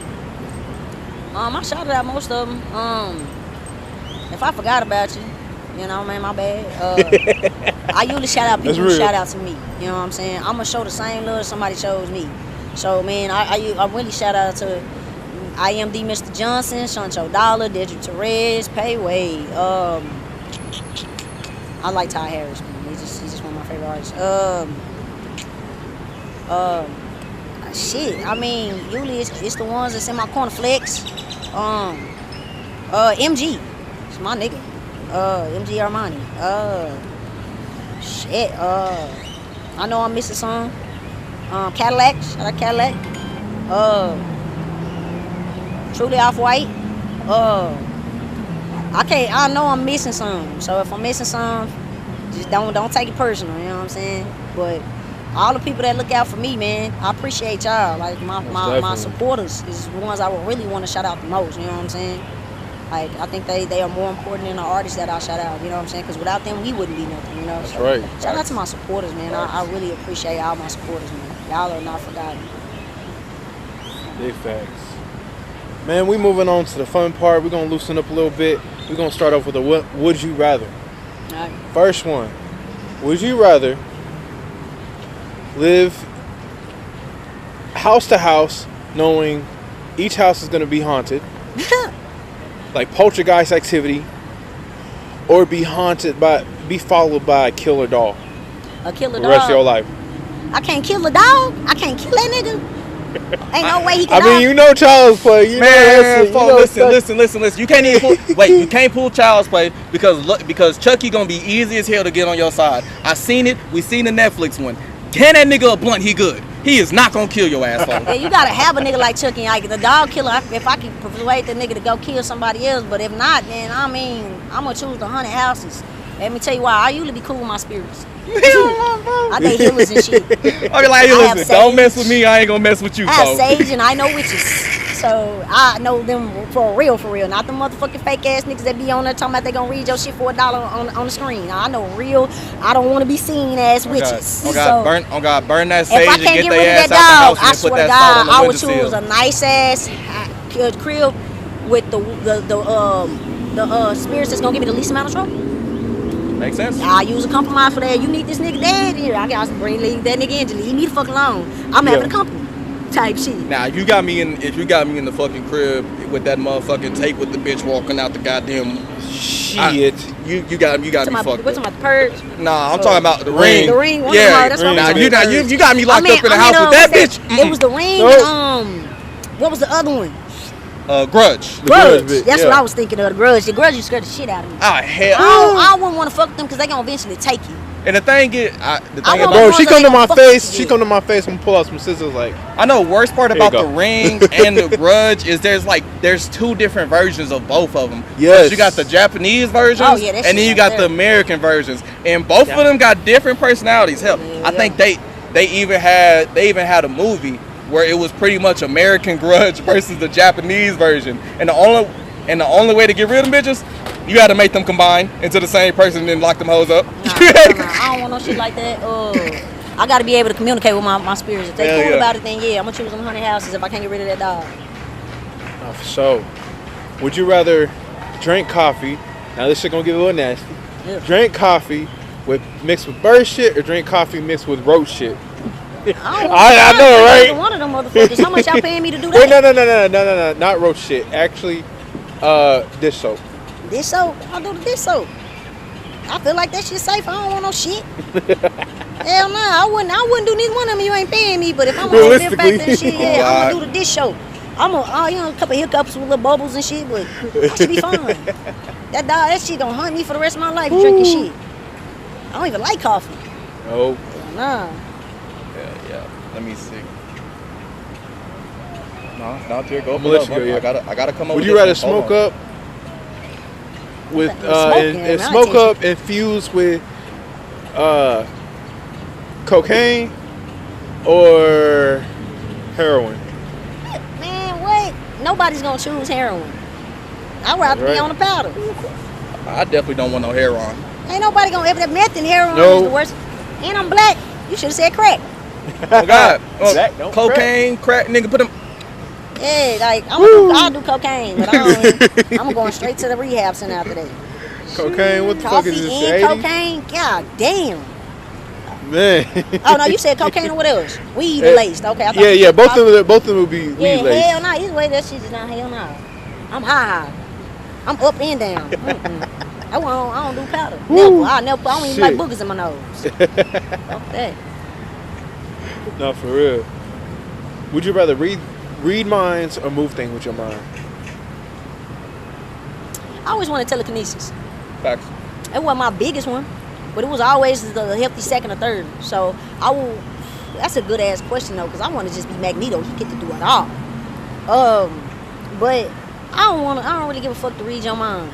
I shouted out most of them. If I forgot about you, man, my bad. I usually shout out people who shout out to me. You know what I'm saying? I'm gonna show the same love somebody shows me. So, man, I really shout out to IMD Mr. Johnson, Shancho Dollar, Dedrick Torres, Payway. I like Ty Harris, man. He's just one of my favorite artists. Shit, I mean, usually it's the ones that's in my corner. Flex. MG. It's my nigga. MG Armani. Shit. I know I'm missing some. Cadillac. Shout out Cadillac. Truly Off-White. I know I'm missing some. So if I'm missing some, just don't take it personal. You know what I'm saying? But all the people that look out for me, man, I appreciate y'all. Like my supporters is the ones I would really want to shout out the most. You know what I'm saying? Like I think they are more important than the artists that I shout out. You know what I'm saying? Because without them, we wouldn't be nothing. You know. That's right. Shout out to my supporters, man. I really appreciate all my supporters, man. Y'all are not forgotten. Big facts. Man, we moving on to the fun part. We're gonna loosen up a little bit. We're gonna start off with a what would you rather. All right. First one. Would you rather live house to house knowing each house is gonna be haunted? Like poltergeist activity, or be followed by a killer doll? A killer dog. The rest of your life. I can't kill a dog. I can't kill that nigga. Ain't no way he can. I mean, you know child's play. You Man, know, listen. You can't even you can't pull child's play because Chucky gonna be easy as hell to get on your side. I seen it. We seen the Netflix one. Can that nigga a blunt? He good. He is not gonna kill your ass. Yeah, you gotta have a nigga like Chucky and Ike. The dog killer, if I can persuade the nigga to go kill somebody else, but if not, then I mean, I'm gonna choose the haunted houses. Let me tell you why. I usually be cool with my spirits. I date healers and shit. Okay, like, hey, listen, don't mess with me. I ain't gonna mess with you. I have sage and I know witches. So I know them for real. Not the motherfucking fake ass niggas that be on there talking about they gonna read your shit for $1 on the screen. I know real. I don't want to be seen as witches. Oh God, burn that sage if I and can't get get their rid ass of that out dog, the house I and swear put to that salt on God, the I would choose windowsill. a nice ass crib with the spirits that's gonna give me the least amount of trouble. Makes sense. I use a compromise for that. You need this nigga dead here. I got to leave that nigga in to leave me the fuck alone. I'm having a company type shit. Now if you got me in the fucking crib with that motherfucking tape with the bitch walking out the goddamn shit. You got me fucked. What's talking about the purge? Nah, I'm talking about the ring. The ring. Yeah. That's what Now you got me locked up in the house with that bitch. It was the ring. And, what was the other one? Grudge. That's what I was thinking of. The Grudge. The Grudge, you scared the shit out of me. Ah, hell. I wouldn't want to fuck with them because they gonna eventually take you. And the thing is, bro, she come to my face. She come to my face and pull out some scissors. Like, I know. Worst part about the ring and the Grudge is there's two different versions of both of them. Yes. You got the Japanese versions, and then you got the American versions, and both of them got different personalities. Hell, I think they even had a movie where it was pretty much American Grudge versus the Japanese version, and the only way to get rid of them bitches, you got to make them combine into the same person and then lock them hoes up. I don't want no shit like that. I got to be able to communicate with my spirits. If they cool about it, then I'm gonna choose them haunted houses if I can't get rid of that dog. Oh, for sure. Would you rather drink coffee? Now this shit gonna get a little nasty. Yeah. Drink coffee mixed with bird shit, or drink coffee mixed with roach shit? I know, right? One of them motherfuckers. How much y'all paying me to do that? Wait, no, not roach shit. Actually, dish soap. Dish soap? I'll do the dish soap. I feel like that shit's safe. I don't want no shit. Hell no, I wouldn't do neither one of them. You ain't paying me. But if I'm gonna back that shit, I'm gonna do the dish soap. I'm gonna, a couple hiccups with little bubbles and shit, but I should be fine. That shit gonna haunt me for the rest of my life drinking shit. I don't even like coffee. Nope. Nah. Yeah. Let me see. No, dear, go. I gotta come over. Would you rather smoke up with smoke up infused with cocaine or heroin? Man, what? Nobody's gonna choose heroin. I'd rather be on the powder. I definitely don't want no heroin. Ain't nobody gonna ever. That meth and heroin is the worst. And I'm black. You should have said crack. Oh God! Cocaine, crack, nigga, put them. Yeah, like I'll do cocaine, but I'm going straight to the rehab center after that. Cocaine? What the fuck is this? Coffee and cocaine? God damn. Man. Oh no, you said cocaine or what else? Weed laced. Okay. I thought both of them would be weed laced. Hell no. Either way, that shit is not hell no. I'm high. I'm up and down. I don't do powder. I don't even like boogers in my nose. Fuck that. No, for real. Would you rather read minds or move things with your mind? I always wanted telekinesis. Facts. It wasn't my biggest one, but it was always the healthy second or third. So that's a good ass question though, because I want to just be Magneto. He get to do it all. But I don't really give a fuck to read your mind.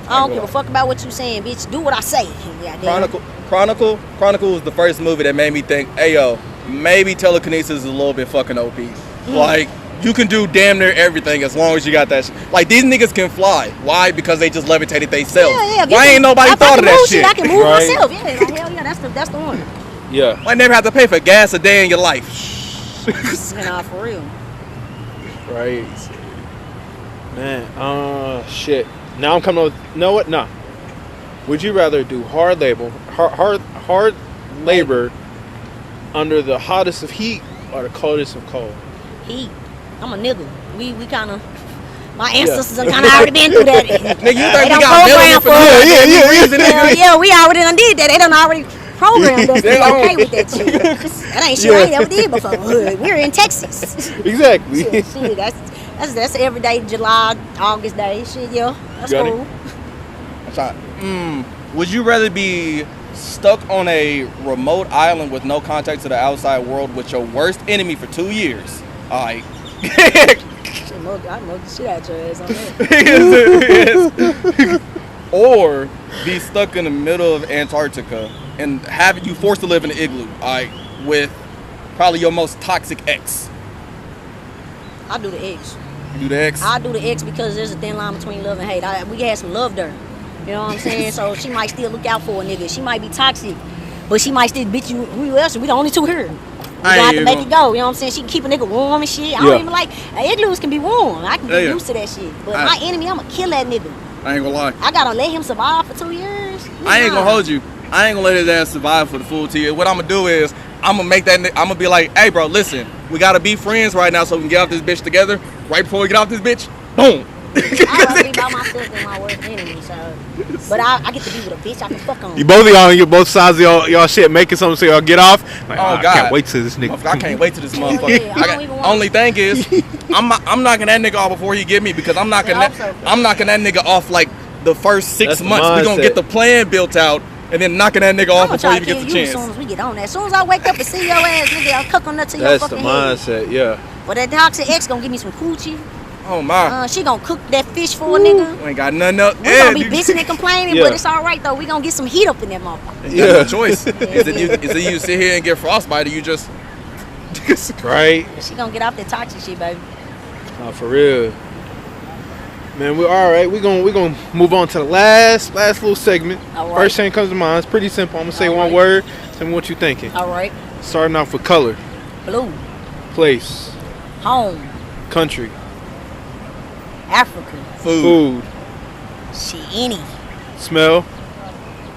I don't give a fuck about what you saying, bitch. Do what I say. Yeah, Chronicle was the first movie that made me think, hey yo, maybe telekinesis is a little bit fucking OP. Like, you can do damn near everything as long as you got that Like, these niggas can fly. Why? Because they just levitated themselves. Yeah. Why ain't nobody thought of that shit? I can move myself. Yeah, like, hell yeah, that's the one. Yeah. Why never have to pay for gas a day in your life? Nah, for real. Right. Man, shit. Now I'm coming up with, you know what? Nah. Would you rather do hard labor under the hottest of heat or the coldest of cold? Heat. I'm a nigga. We kind of, my ancestors have kind of already been through that. Nigga, you think we got melanin for that? Yeah, we already done did that. They done already programmed us to be okay with that shit. That ain't shit I ain't never did before. We're in Texas. Exactly. Shit, that's everyday July, August day. Shit, yeah. That's cool. Would you rather be stuck on a remote island with no contact to the outside world with your worst enemy for 2 years? Alright. I know the shit out your ass on that. Or be stuck in the middle of Antarctica and have you forced to live in an igloo, alright, with probably your most toxic ex. I do the X. You do the X? I do the X because there's a thin line between love and hate. We had some love there. You know what I'm saying? So she might still look out for a nigga. She might be toxic, but she might still bitch you. Who else? We the only two here. We got to make it go. You know what I'm saying? She can keep a nigga warm and shit. I don't even like igloos can be warm. I can get used to that shit. But my enemy, I'ma kill that nigga. I ain't gonna lie. I gotta let him survive for 2 years. I ain't gonna hold you. I ain't gonna let his ass survive for the full 2 years. What I'm gonna do is I'm gonna make that. I'm gonna be like, hey, bro, listen, we gotta be friends right now so we can get off this bitch together. Right before we get off this bitch, boom. I'd rather be by myself than my worst enemy. So, but I get to be with a bitch I can fuck on. You both of y'all on both sides of y'all shit making something so y'all get off. Like, oh God, I can't wait till this nigga. I can't wait till this motherfucker. Only thing is, I'm knocking that nigga off before he get me because I'm knocking that nigga off like the first 6 months. We gonna get the plan built out and then knocking that nigga off before he even gets the chance. As soon as we get on that, as soon as I wake up and see your ass, nigga, I'll cook on that to your fucking head. That's the mindset, yeah. But that toxic ex gonna give me some coochie. Oh my. She gonna cook that fish for a nigga. We ain't got nothing up. We gonna be bitching and complaining, but it's alright though. We gonna get some heat up in that motherfucker. Yeah, no choice. Is it you sit here and get frostbite or you just right? She gonna get off that toxic shit, baby. Oh, for real. Man, we're all right. We're gonna move on to the last little segment. All right. First thing comes to mind. It's pretty simple. I'm gonna say one word. Tell me what you're thinking. All right. Starting off with color. Blue. Place. Home. Country. Africa. Food. Shit, any. Smell.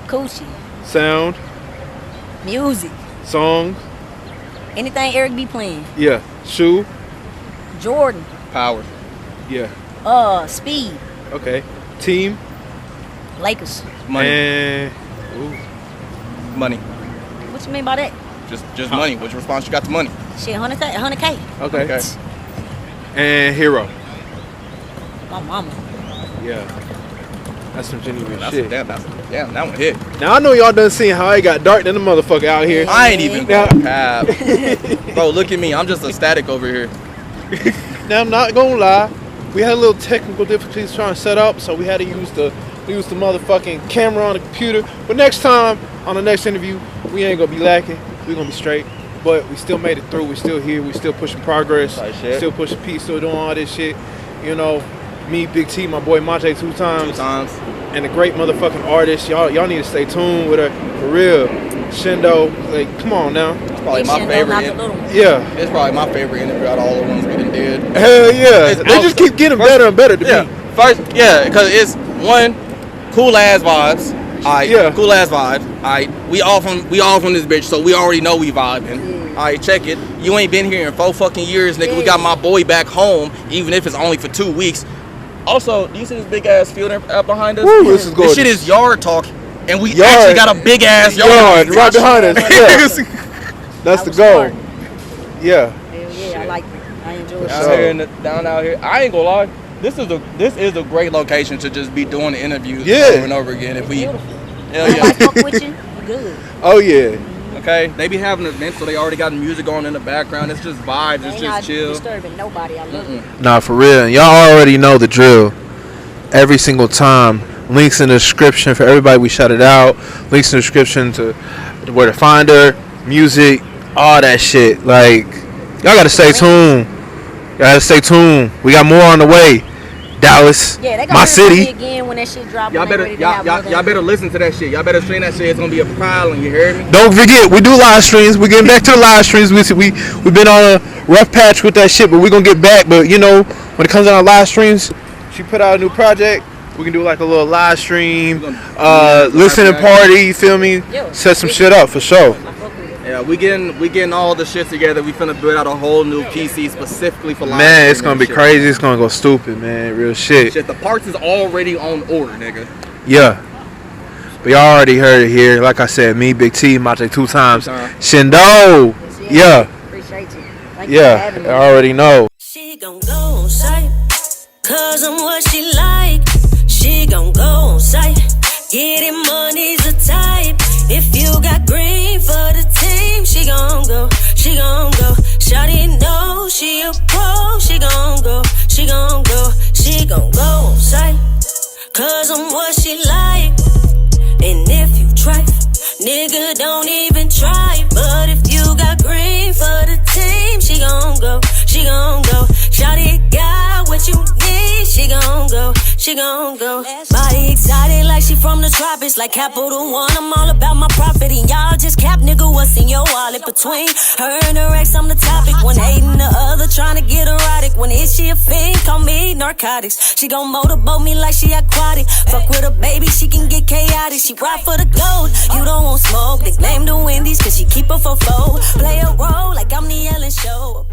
Coochie. Sound. Music. Song. Anything Eric be playing. Yeah. Shoe. Jordan. Power. Yeah. Speed. Okay. Team. Lakers. Money. And money. What you mean by that? Just money. Which response you got to money? Shit, 100K. Okay. And hero. My mama. Yeah. That's some genuine shit. Damn, that one hit. Now I know y'all done seen how it got dark than the motherfucker out here. I ain't even gonna cap. Bro, look at me. I'm just ecstatic over here. Now I'm not gonna lie. We had a little technical difficulties trying to set up, so we had to use the motherfucking camera on the computer. But next time, on the next interview, we ain't gonna be lacking. We're gonna be straight. But we still made it through. We're still here. We're still pushing progress. Still pushing peace. Still doing all this shit. You know, me, Big T, my boy Mate 2 times. And a great motherfucking artist. Y'all need to stay tuned with her. For real. Shendo. Like, come on now. It's probably my favorite. Yeah. It's probably my favorite interview out of all the ones we done did. Hell yeah. They just keep getting better and better to me. First, because it's one, cool ass vibes. Cool ass vibes. We all from this bitch, so we already know we vibing. Alright, check it. You ain't been here in 4 fucking years, nigga. We got my boy back home, even if it's only for 2 weeks. Also, do you see this big ass field out behind us? Woo, this is gorgeous. This shit is yard talk, and we actually got a big ass yard right behind us. Yeah. That's the goal. Yeah. Hell yeah, I like it. I enjoy it. Down out here, I ain't gonna lie. This is a great location to just be doing the interviews over and over again. If we, hell yeah. I fuck with you, you good. Oh yeah. Okay, they be having events, so they already got music on in the background. It's just vibes. It's just chill. Disturbing nobody. I love it. Nah, for real. Y'all already know the drill. Every single time Links in the description for everybody. We shouted out. Links in the description to where to find her, music, all that shit. Like, y'all gotta stay tuned. Y'all gotta stay tuned. We got more on the way. Dallas, yeah, they my city. Again when that shit drop. Y'all better listen to that shit. Y'all better stream that shit. It's gonna be a problem. You heard me? Don't forget, we do live streams. We getting back to the live streams. We've been on a rough patch with that shit, but we gonna get back. But you know, when it comes down to live streams, she put out a new project. We can do like a little live stream, listening party. You feel me? Set some shit up for sure. Yeah, we getting all the shit together. We finna build out a whole new PC specifically for live. Man, it's gonna be crazy. It's gonna go stupid, man. Real shit. The parts is already on order, nigga. Yeah. But y'all already heard it here. Like I said, me, Big T, Mate 2 times. HENDO. Yeah. Appreciate you. Yeah, I already know. She gon' go on site, cause I'm what she like. She gon' go on site, getting money's a type. If you got green for the team, she gon' go, she gon' go. Shawty know she a pro, she gon' go, she gon' go. She gon' go on site, cause I'm what she like. And if you try, nigga don't even try. But if you got green for the team, she gon' go, she gon' go. Shawty got what you need, she gon' go, she gon' go. Body excited like she from the tropics, like Capital One, I'm all about my profit. And y'all just cap, nigga, what's in your wallet? Between her and her ex, I'm the topic. One hating the other, trying to get erotic. When is she a fiend? Call me narcotics. She gon' motorboat me like she aquatic. Fuck with her baby, she can get chaotic. She ride for the gold, you don't want smoke. Nickname the Wendy's, cause she keep her for foe. Play a role like I'm the Ellen Show.